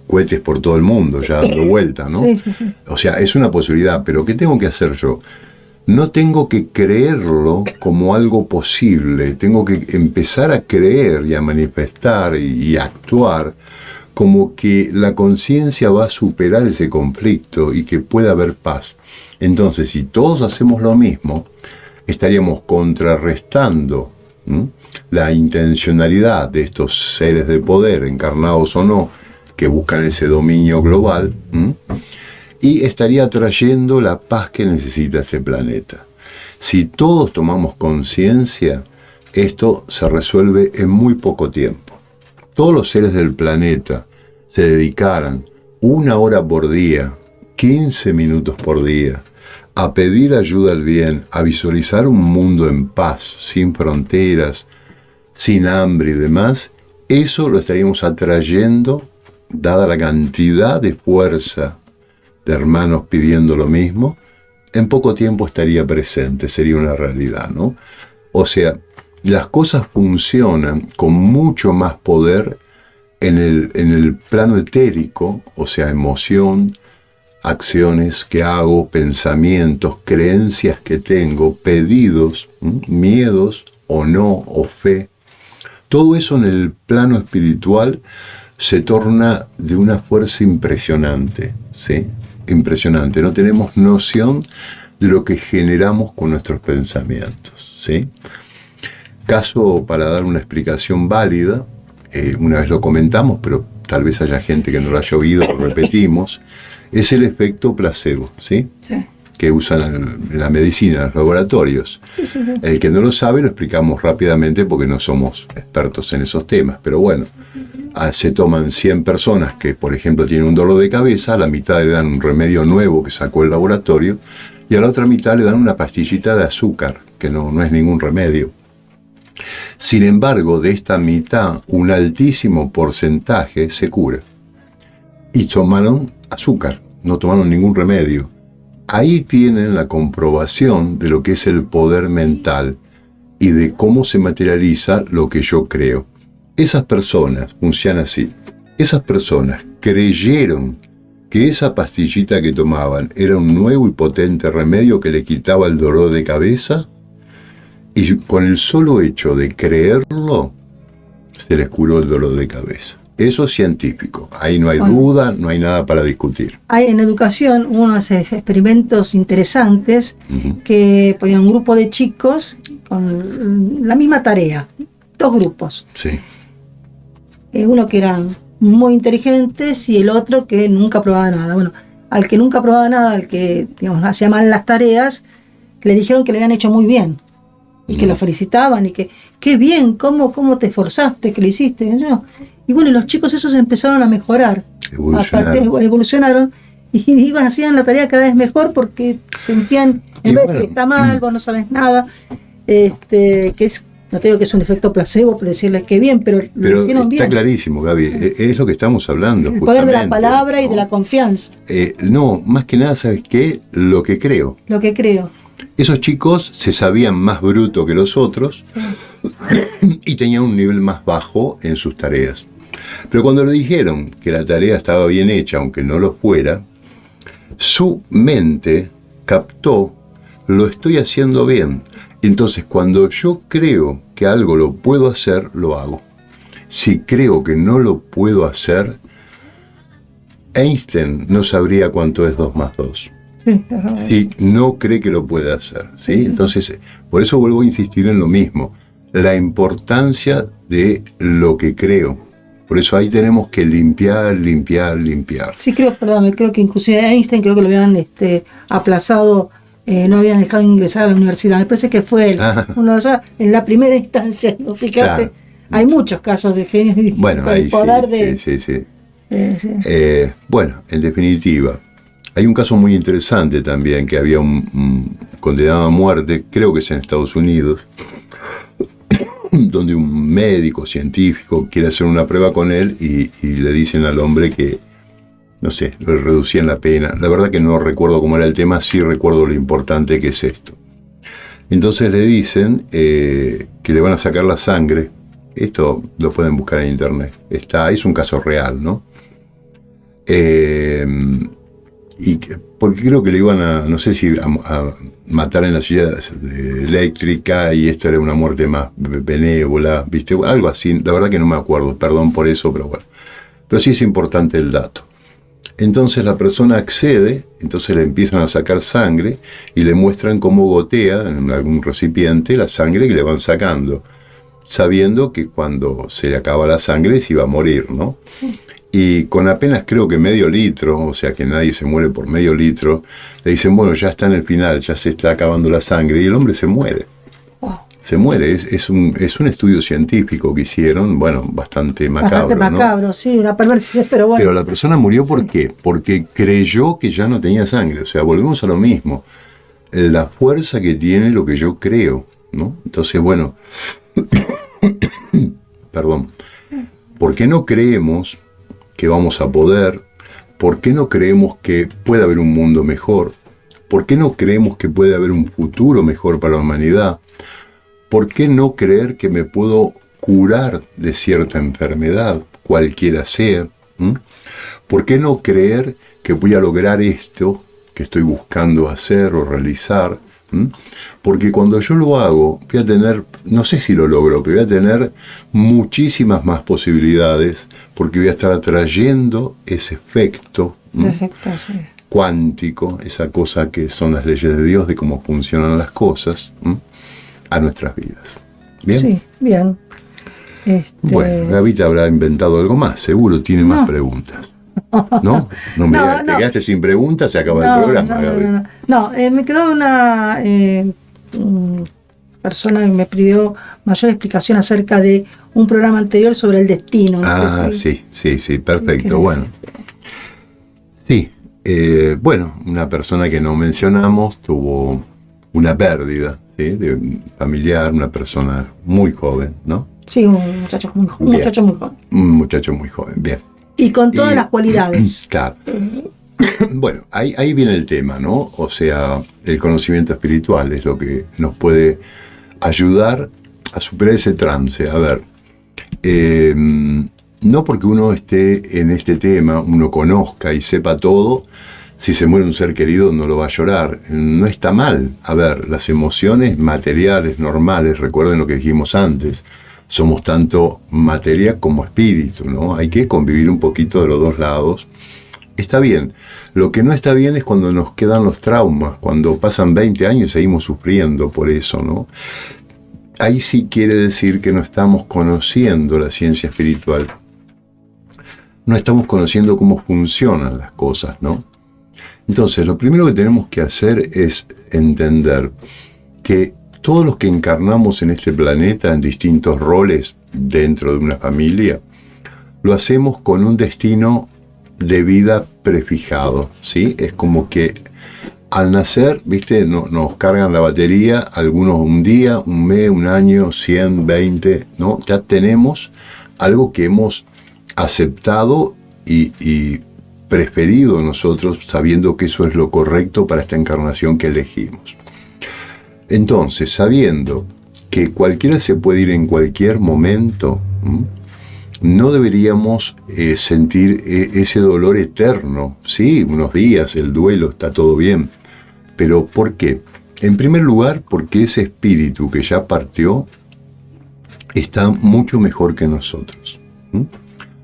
cohetes por todo el mundo ya dando vuelta, ¿no? Sí. O sea, es una posibilidad, pero ¿qué tengo que hacer yo? No tengo que creerlo como algo posible, tengo que empezar a creer y a manifestar y actuar como que la conciencia va a superar ese conflicto y que pueda haber paz. Entonces, si todos hacemos lo mismo, estaríamos contrarrestando la intencionalidad de estos seres de poder, encarnados o no, que buscan ese dominio global, y estaría trayendo la paz que necesita este planeta. Si todos tomamos conciencia, esto se resuelve en muy poco tiempo. Todos los seres del planeta se dedicaran 1 hora por día, 15 minutos por día, a pedir ayuda al bien, a visualizar un mundo en paz, sin fronteras, sin hambre y demás, eso lo estaríamos atrayendo, dada la cantidad de fuerza de hermanos pidiendo lo mismo, en poco tiempo estaría presente, sería una realidad, ¿no? O sea, las cosas funcionan con mucho más poder en el plano etérico, o sea, emoción, acciones que hago, pensamientos, creencias que tengo, pedidos, miedos o no, o fe. Todo eso en el plano espiritual se torna de una fuerza impresionante, ¿sí? Impresionante. No tenemos noción de lo que generamos con nuestros pensamientos, ¿sí? Caso para dar una explicación válida, una vez lo comentamos, pero tal vez haya gente que no lo haya oído, lo repetimos, es el efecto placebo, ¿sí? Sí. Que usan en la medicina, en los laboratorios. Sí. El que no lo sabe lo explicamos rápidamente porque no somos expertos en esos temas, pero bueno, se toman 100 personas que, por ejemplo, tienen un dolor de cabeza, a la mitad le dan un remedio nuevo que sacó el laboratorio y a la otra mitad le dan una pastillita de azúcar, que no es ningún remedio. Sin embargo, de esta mitad, un altísimo porcentaje se cura. Y tomaron azúcar, no tomaron ningún remedio. Ahí tienen la comprobación de lo que es el poder mental y de cómo se materializa lo que yo creo. Esas personas, funcionan así, esas personas creyeron que esa pastillita que tomaban era un nuevo y potente remedio que le quitaba el dolor de cabeza, y con el solo hecho de creerlo, se les curó el dolor de cabeza. Eso es científico. Ahí no hay duda, no hay nada para discutir. Hay en educación unos experimentos interesantes que ponían un grupo de chicos con la misma tarea. 2 grupos. Sí. Uno que eran muy inteligentes y el otro que nunca probaba nada. Bueno, al que nunca probaba nada, al que, digamos, hacía mal las tareas, le dijeron que le habían hecho muy bien. Y que lo felicitaban y que, qué bien, cómo te esforzaste, que lo hiciste. Y bueno, los chicos esos empezaron a mejorar. Evolucionaron y hacían la tarea cada vez mejor porque sentían, en vez de que está mal, vos no sabes nada, que es, no te digo que es un efecto placebo por decirles que bien, pero lo hicieron bien. Está clarísimo, Gaby, es lo que estamos hablando. El poder de la palabra, ¿no? Y de la confianza. No, más que nada, ¿sabes qué? Lo que creo. Lo que creo. Esos chicos se sabían más bruto que los otros, sí, y tenían un nivel más bajo en sus tareas. Pero cuando le dijeron que la tarea estaba bien hecha, aunque no lo fuera, su mente captó, lo estoy haciendo bien. Entonces, cuando yo creo que algo lo puedo hacer, lo hago. Si creo que no lo puedo hacer, Einstein no sabría cuánto es 2 más 2. Sí, no cree que lo puede hacer, ¿sí? Entonces, por eso vuelvo a insistir en lo mismo, la importancia de lo que creo. Por eso ahí tenemos que limpiar. Sí, creo que inclusive Einstein creo que lo habían aplazado, no lo habían dejado ingresar a la universidad. Me parece que fue él, en la primera instancia, ¿no? Fíjate, claro. Hay muchos casos de genios. Bueno, ahí sí. Bueno, en definitiva, hay un caso muy interesante también, que había un condenado a muerte, creo que es en Estados Unidos, donde un médico científico quiere hacer una prueba con él y le dicen al hombre que, no sé, le reducían la pena. La verdad que no recuerdo cómo era el tema, sí recuerdo lo importante que es esto. Entonces le dicen que le van a sacar la sangre. Esto lo pueden buscar en internet. Es un caso real, ¿no? Porque creo que le iban no sé si a matar en la silla eléctrica, y esto era una muerte más benévola, ¿viste? Algo así, la verdad que no me acuerdo, perdón por eso, pero bueno. Pero sí es importante el dato. Entonces la persona accede, entonces le empiezan a sacar sangre y le muestran cómo gotea en algún recipiente la sangre que le van sacando, sabiendo que cuando se le acaba la sangre se iba a morir, ¿no? Sí. Y con apenas creo que medio litro, o sea que nadie se muere por medio litro, le dicen, bueno, ya está en el final, ya se está acabando la sangre, y el hombre se muere. Wow. Se muere, es un estudio científico que hicieron, bueno, bastante macabro. Bastante macabro, ¿no? Sí, una perversidad, pero bueno. Pero la persona murió, ¿por sí. qué? Porque creyó que ya no tenía sangre, o sea, volvemos a lo mismo. La fuerza que tiene lo que yo creo, ¿no? Entonces, bueno, perdón, ¿por qué no creemos que vamos a poder? ¿Por qué no creemos que puede haber un mundo mejor? ¿Por qué no creemos que puede haber un futuro mejor para la humanidad? ¿Por qué no creer que me puedo curar de cierta enfermedad, cualquiera sea? ¿Por qué no creer que voy a lograr esto que estoy buscando hacer o realizar? Porque cuando yo lo hago, voy a tener, no sé si lo logro, pero voy a tener muchísimas más posibilidades, porque voy a estar atrayendo ese efecto, sí. cuántico, esa cosa que son las leyes de Dios, de cómo funcionan las cosas, a nuestras vidas. ¿Bien? Sí, bien. Bueno, Gaby te habrá inventado algo más, seguro tiene más preguntas. ¿No? Te quedaste sin preguntas, se acaba el programa, Gaby. No, me quedó una persona que me pidió mayor explicación acerca de un programa anterior sobre el destino. No sé si sí, perfecto. Bueno, sí, bueno, una persona que no mencionamos tuvo una pérdida, ¿sí? De un familiar, una persona muy joven, ¿no? Sí, un muchacho muy joven. Un muchacho muy joven, bien. Y con todas las cualidades. Claro. Bueno, ahí viene el tema, ¿no? O sea, el conocimiento espiritual es lo que nos puede ayudar a superar ese trance. A ver, no porque uno esté en este tema, uno conozca y sepa todo, si se muere un ser querido no lo va a llorar. No está mal. A ver, las emociones materiales, normales, recuerden lo que dijimos antes, somos tanto materia como espíritu, ¿no? Hay que convivir un poquito de los dos lados. Está bien. Lo que no está bien es cuando nos quedan los traumas, cuando pasan 20 años y seguimos sufriendo por eso, ¿no? Ahí sí quiere decir que no estamos conociendo la ciencia espiritual. No estamos conociendo cómo funcionan las cosas, ¿no? Entonces, lo primero que tenemos que hacer es entender que todos los que encarnamos en este planeta en distintos roles dentro de una familia, lo hacemos con un destino de vida prefijado, ¿sí? Es como que al nacer, ¿viste? Nos cargan la batería, algunos un día, un mes, un año, 100, 20, ¿no? Ya tenemos algo que hemos aceptado y preferido nosotros, sabiendo que eso es lo correcto para esta encarnación que elegimos. Entonces, sabiendo que cualquiera se puede ir en cualquier momento, no deberíamos sentir ese dolor eterno. Sí, unos días, el duelo, está todo bien. Pero ¿por qué? En primer lugar, porque ese espíritu que ya partió está mucho mejor que nosotros.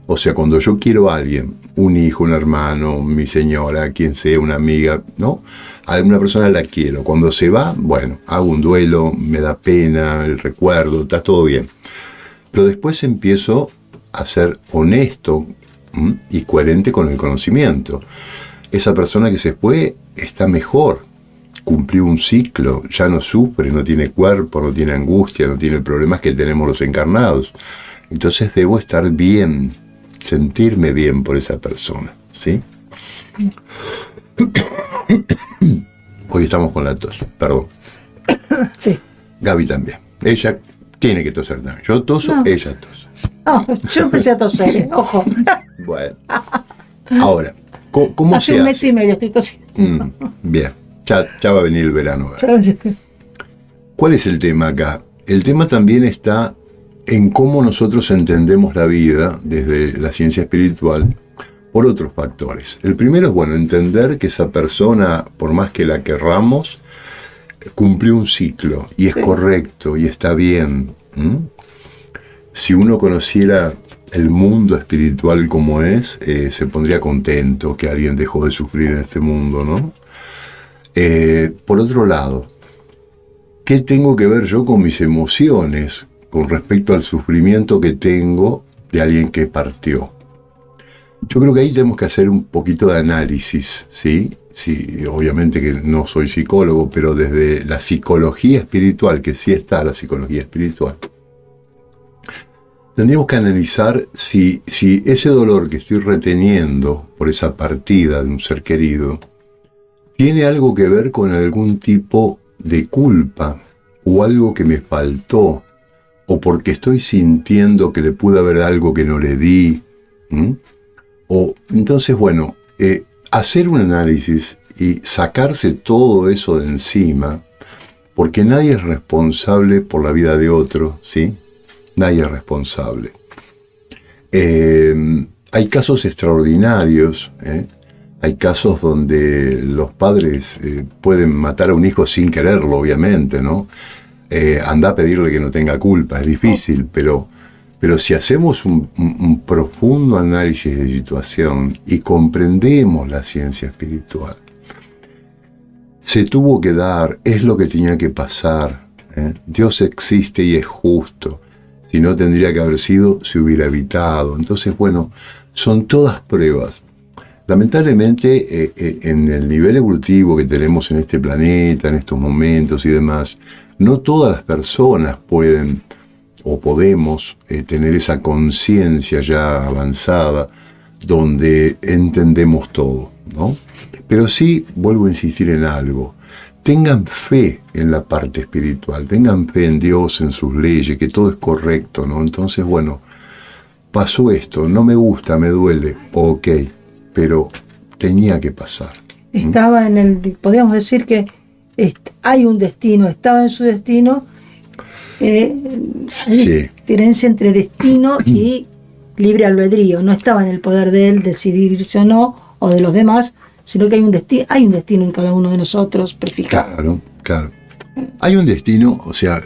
O sea, cuando yo quiero a alguien, un hijo, un hermano, mi señora, quien sea, una amiga, ¿no? A alguna persona la quiero. Cuando se va, bueno, hago un duelo, me da pena, el recuerdo, está todo bien. Pero después empiezo a ser honesto y coherente con el conocimiento. Esa persona que se fue está mejor, cumplió un ciclo, ya no sufre, no tiene cuerpo, no tiene angustia, no tiene problemas que tenemos los encarnados. Entonces debo estar bien, sentirme bien por esa persona, ¿sí? Sí. Hoy estamos con la tos, perdón. Sí. Gaby también. Ella tiene que toser también. Yo toso, no. Ella tose. No, yo empecé a toser, ojo. Bueno. Ahora, ¿cómo hace se un mes y medio estoy tosiendo. Bien. Ya va a venir el verano. ¿Cuál es el tema acá? El tema también está en cómo nosotros entendemos la vida desde la ciencia espiritual por otros factores. El primero es, bueno, entender que esa persona, por más que la querramos, cumplió un ciclo y es correcto y está bien. Si uno conociera el mundo espiritual como es, se pondría contento que alguien dejó de sufrir en este mundo, ¿no? Por otro lado, ¿qué tengo que ver yo con mis emociones con respecto al sufrimiento que tengo de alguien que partió? Yo creo que ahí tenemos que hacer un poquito de análisis, ¿sí? Sí, obviamente que no soy psicólogo, pero desde la psicología espiritual, que sí está la psicología espiritual, tendríamos que analizar si ese dolor que estoy reteniendo por esa partida de un ser querido tiene algo que ver con algún tipo de culpa o algo que me faltó, o porque estoy sintiendo que le pude haber algo que no le di. O entonces, bueno, hacer un análisis y sacarse todo eso de encima, porque nadie es responsable por la vida de otro, ¿sí? Nadie es responsable. Hay casos extraordinarios, hay casos donde los padres pueden matar a un hijo sin quererlo, obviamente, ¿no? Anda a pedirle que no tenga culpa, es difícil, pero si hacemos un profundo análisis de situación y comprendemos la ciencia espiritual, se tuvo que dar, es lo que tenía que pasar. Dios existe y es justo. Si no tendría que haber sido, se hubiera evitado. Entonces, bueno, son todas pruebas. Lamentablemente, en el nivel evolutivo que tenemos en este planeta, en estos momentos y demás, no todas las personas pueden o podemos tener esa conciencia ya avanzada donde entendemos todo, ¿no? Pero sí, vuelvo a insistir en algo. Tengan fe en la parte espiritual, tengan fe en Dios, en sus leyes, que todo es correcto, ¿no? Entonces, bueno, pasó esto, no me gusta, me duele, ok, pero tenía que pasar. Estaba podríamos decir que hay un destino, estaba en su destino. Hay diferencia entre destino y libre albedrío. No estaba en el poder de él decidir irse o no, o de los demás, sino que hay un destino en cada uno de nosotros prefijado. Claro. Hay un destino, o sea,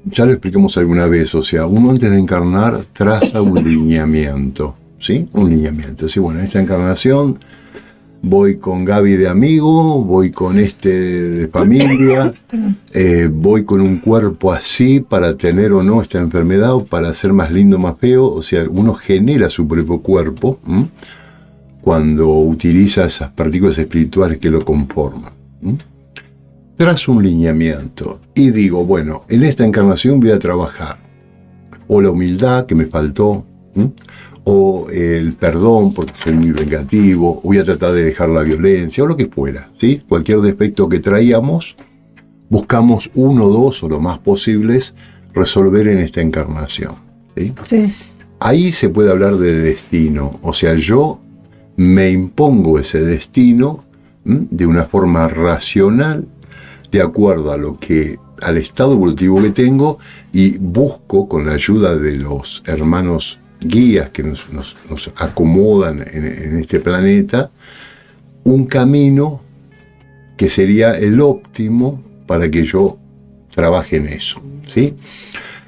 ya lo explicamos alguna vez, o sea, uno antes de encarnar traza un lineamiento, ¿sí? Un lineamiento. Sí, bueno, en esta encarnación voy con Gaby de amigo, voy con de familia, voy con un cuerpo así para tener o no esta enfermedad, o para ser más lindo, más feo. O sea, uno genera su propio cuerpo cuando utiliza esas partículas espirituales que lo conforman. Trazo un lineamiento y digo, bueno, en esta encarnación voy a trabajar o la humildad que me faltó, o el perdón porque soy muy vengativo, o voy a tratar de dejar la violencia, o lo que fuera, ¿sí? Cualquier defecto que traíamos, buscamos 1, 2 o lo más posibles resolver en esta encarnación, ¿sí? Sí. Ahí se puede hablar de destino, o sea, yo me impongo ese destino de una forma racional, de acuerdo al estado evolutivo que tengo, y busco, con la ayuda de los hermanos guías que nos acomodan en este planeta, un camino que sería el óptimo para que yo trabaje en eso, ¿sí?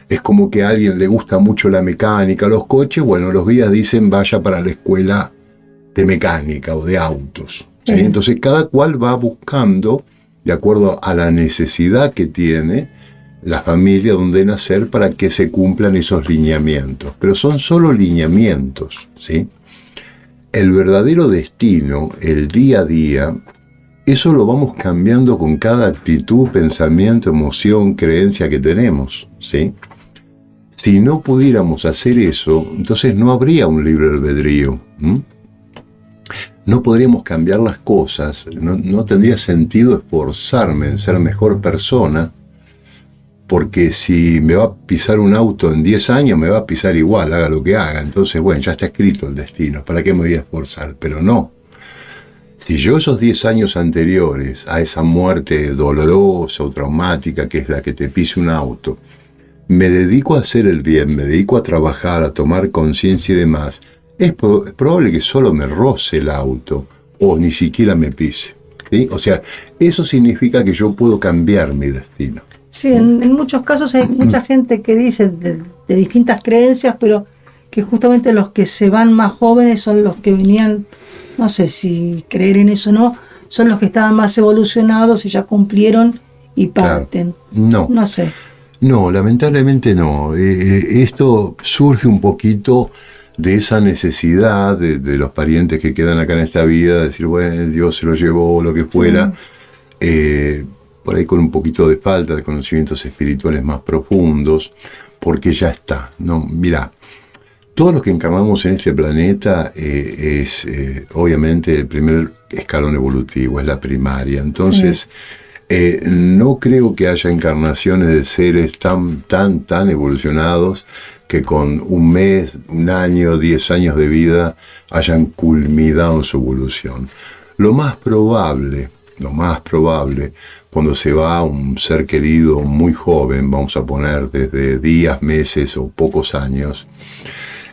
Es como que a alguien le gusta mucho la mecánica, los coches, bueno, los guías dicen vaya para la escuela de mecánica o de autos, ¿sí? Entonces cada cual va buscando, de acuerdo a la necesidad que tiene la familia donde nacer, para que se cumplan esos lineamientos. Pero son solo lineamientos, ¿sí? El verdadero destino, el día a día, eso lo vamos cambiando con cada actitud, pensamiento, emoción, creencia que tenemos, ¿sí? Si no pudiéramos hacer eso, entonces no habría un libre albedrío. No podríamos cambiar las cosas, no tendría sentido esforzarme en ser mejor persona, porque si me va a pisar un auto en 10 años, me va a pisar igual, haga lo que haga. Entonces, bueno, ya está escrito el destino, ¿para qué me voy a esforzar? Pero no. Si yo esos 10 años anteriores a esa muerte dolorosa o traumática, que es la que te pise un auto, me dedico a hacer el bien, me dedico a trabajar, a tomar conciencia y demás, es probable que solo me roce el auto o ni siquiera me pise, ¿sí? O sea, eso significa que yo puedo cambiar mi destino. Sí, en muchos casos hay mucha gente que dice de distintas creencias, pero que justamente los que se van más jóvenes son los que venían, no sé si creer en eso o no, son los que estaban más evolucionados y ya cumplieron y parten. Claro. No sé. No, lamentablemente no. Esto surge un poquito de esa necesidad de los parientes que quedan acá en esta vida, de decir, bueno, Dios se lo llevó, lo que fuera, por ahí con un poquito de falta de conocimientos espirituales más profundos, porque ya está, ¿no? Mirá, todos los que encarnamos en este planeta es obviamente el primer escalón evolutivo, es la primaria. Entonces, no creo que haya encarnaciones de seres tan evolucionados que con un mes, un año, 10 años de vida hayan culminado en su evolución. Lo más probable, cuando se va un ser querido muy joven, vamos a poner desde días, meses o pocos años,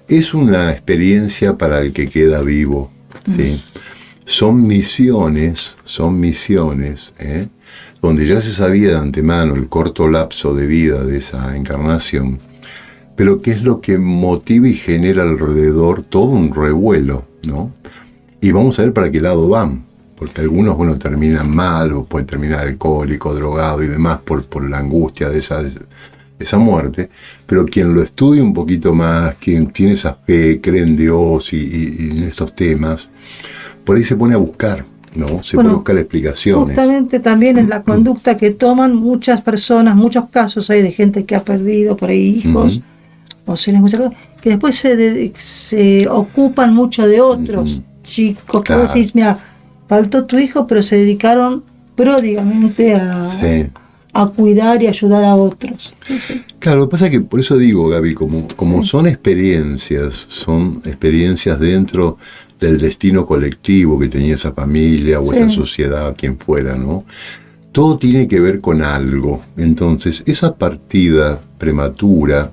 es una experiencia para el que queda vivo, ¿sí? Son misiones, donde ya se sabía de antemano el corto lapso de vida de esa encarnación, pero qué es lo que motiva y genera alrededor todo un revuelo, ¿no? Y vamos a ver para qué lado van, porque algunos, bueno, terminan mal, o pueden terminar alcohólico, drogado y demás por la angustia de esa muerte, pero quien lo estudia un poquito más, quien tiene esa fe, cree en Dios y en estos temas, por ahí se pone a buscar, ¿no? Se puede buscar explicaciones. Justamente también en la conducta que toman muchas personas, muchos casos hay de gente que ha perdido por ahí hijos o seres muy cercanos, que después se ocupan mucho de otros chicos, que vos decís, mira, faltó tu hijo, pero se dedicaron pródigamente a cuidar y ayudar a otros. Sí. Claro, lo que pasa es que, por eso digo, Gaby, como son experiencias dentro del destino colectivo que tenía esa familia o esa sociedad, quien fuera, ¿no? Todo tiene que ver con algo. Entonces, esa partida prematura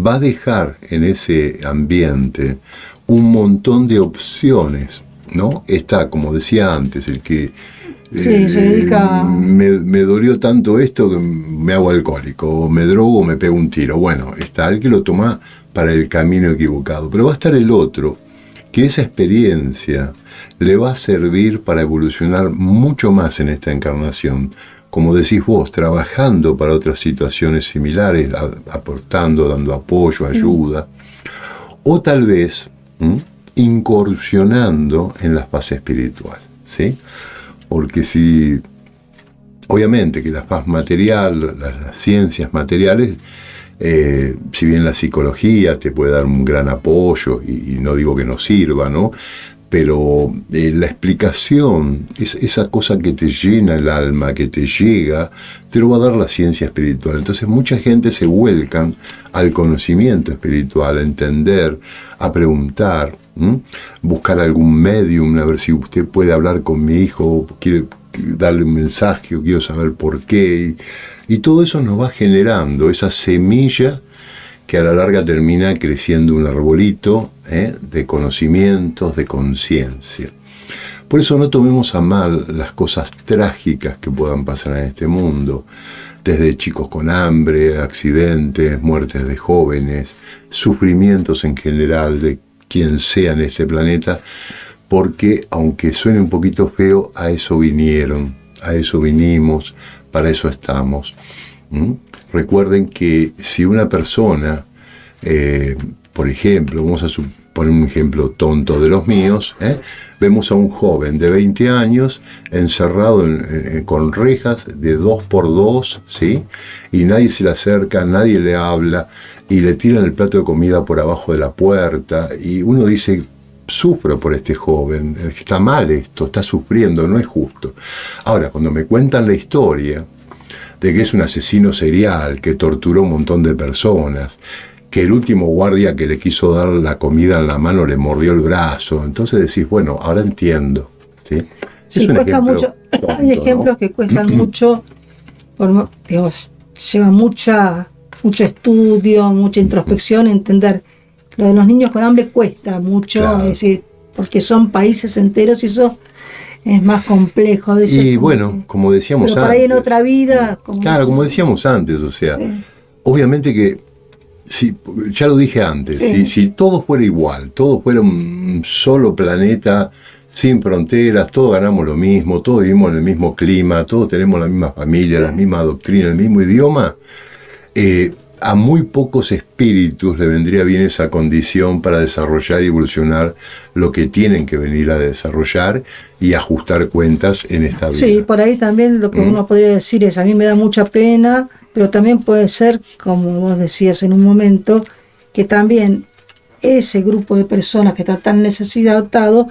va a dejar en ese ambiente un montón de opciones, ¿no? Está, como decía antes, el que se dedica... me dolió tanto esto que me hago alcohólico, o me drogo o me pego un tiro. Bueno, está el que lo toma para el camino equivocado, pero va a estar el otro, que esa experiencia le va a servir para evolucionar mucho más en esta encarnación, como decís vos, trabajando para otras situaciones similares, aportando, dando apoyo, ayuda, o tal vez incursionando en la fase espiritual, ¿sí? Porque si, obviamente que la faz material, las ciencias materiales, si bien la psicología te puede dar un gran apoyo, y no digo que no sirva, ¿no? Pero la explicación, esa cosa que te llena el alma, que te llega, te lo va a dar la ciencia espiritual. Entonces mucha gente se vuelcan al conocimiento espiritual, a entender, a preguntar, buscar algún medium, a ver si usted puede hablar con mi hijo, quiere darle un mensaje, o quiero saber por qué. Y todo eso nos va generando esa semilla que a la larga termina creciendo un arbolito de conocimientos, de conciencia. Por eso no tomemos a mal las cosas trágicas que puedan pasar en este mundo, desde chicos con hambre, accidentes, muertes de jóvenes, sufrimientos en general de quien sea en este planeta, porque aunque suene un poquito feo, a eso vinieron, a eso vinimos, para eso estamos. Recuerden que si una persona, por ejemplo, vamos a poner un ejemplo tonto de los míos, vemos a un joven de 20 años encerrado con rejas de 2x2, ¿sí? Y nadie se le acerca, nadie le habla, y le tiran el plato de comida por abajo de la puerta, y uno dice, sufro por este joven, está mal esto, está sufriendo, no es justo. Ahora, cuando me cuentan la historia de que es un asesino serial, que torturó un montón de personas, que el último guardia que le quiso dar la comida en la mano le mordió el brazo, entonces decís, bueno, ahora entiendo, ¿sí? Sí, cuesta mucho. tonto, Hay ejemplos ¿no? que cuestan mucho, digamos, lleva mucho estudio, mucha introspección, entender. Lo de los niños con hambre cuesta mucho, Claro. es decir, porque son países enteros y eso es más complejo a veces. Y bueno, como decíamos pero antes. por ahí en otra vida. Claro, como decíamos antes, o sea, Sí. obviamente que, ya lo dije antes, Sí. si todo fuera igual, todo fuera un solo planeta, sin fronteras, todos ganamos lo mismo, todos vivimos en el mismo clima, todos tenemos la misma familia, la misma doctrina, el mismo idioma, a muy pocos espíritus le vendría bien esa condición para desarrollar y evolucionar lo que tienen que venir a desarrollar y ajustar cuentas en esta vida. Sí, por ahí también lo que uno podría decir es, a mí me da mucha pena, pero también puede ser, como vos decías en un momento, que también ese grupo de personas que está tan necesitado,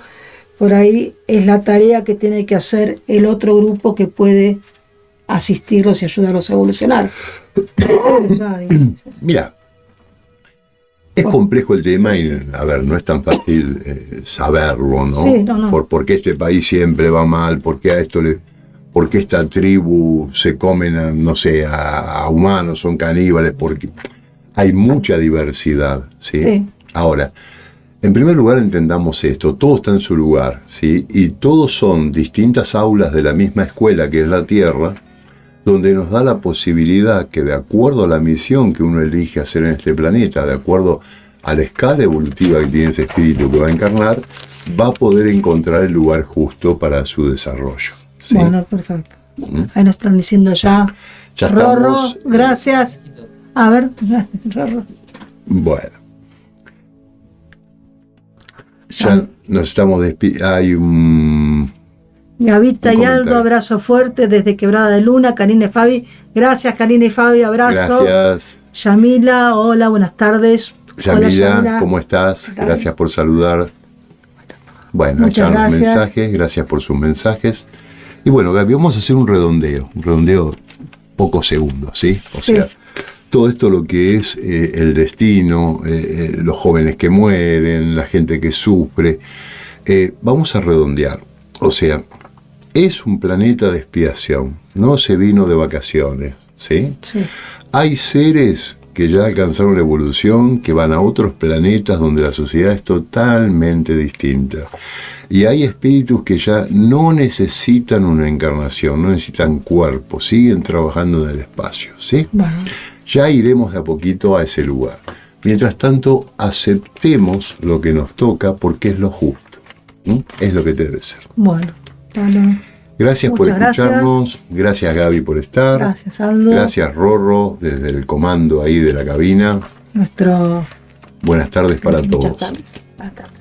por ahí es la tarea que tiene que hacer el otro grupo que puede asistirlos y ayudarlos a evolucionar. Mira, es complejo el tema y, a ver, no es tan fácil saberlo, ¿no? Sí, no. Por qué este país siempre va mal, por qué por qué esta tribu se comen, a humanos, son caníbales, porque hay mucha diversidad, ¿sí? Sí. Ahora, en primer lugar entendamos esto, todo está en su lugar, ¿sí? Y todos son distintas aulas de la misma escuela que es la Tierra, donde nos da la posibilidad que, de acuerdo a la misión que uno elige hacer en este planeta, de acuerdo a la escala evolutiva que tiene ese espíritu que va a encarnar, va a poder encontrar el lugar justo para su desarrollo, ¿sí? Bueno, perfecto. Ahí nos están diciendo ya. Ya Rorro, estamos, gracias. A ver, Rorro. Bueno. Ya nos estamos despidiendo. Hay un... Gavita Un y Aldo, comentario. abrazo fuerte desde Quebrada de Luna. Karina y Fabi, gracias Karina y Fabi, abrazo. Gracias. Yamila, hola, buenas tardes. Hola, Yamila, ¿cómo estás? Gracias por saludar. Bueno, Muchas acá los gracias. mensajes, gracias por sus mensajes. Y bueno, Gaby, vamos a hacer un redondeo pocos segundos, ¿sí? O Sí. sea, todo esto lo que es el destino, los jóvenes que mueren, la gente que sufre, vamos a redondear. O sea, es un planeta de expiación, no se vino de vacaciones, ¿sí? Sí. Hay seres que ya alcanzaron la evolución, que van a otros planetas donde la sociedad es totalmente distinta. Y hay espíritus que ya no necesitan una encarnación, no necesitan cuerpo, siguen trabajando en el espacio, ¿sí? Bueno, Ya iremos de a poquito a ese lugar. Mientras tanto, aceptemos lo que nos toca porque es lo justo. Es lo que debe ser. bueno. Gracias por Muchas escucharnos. Gracias Gaby por estar. Gracias, Aldo. Gracias Rorro desde el comando ahí de la cabina. Nuestro... Buenas tardes para Muchas todos. tardes. Buenas tardes.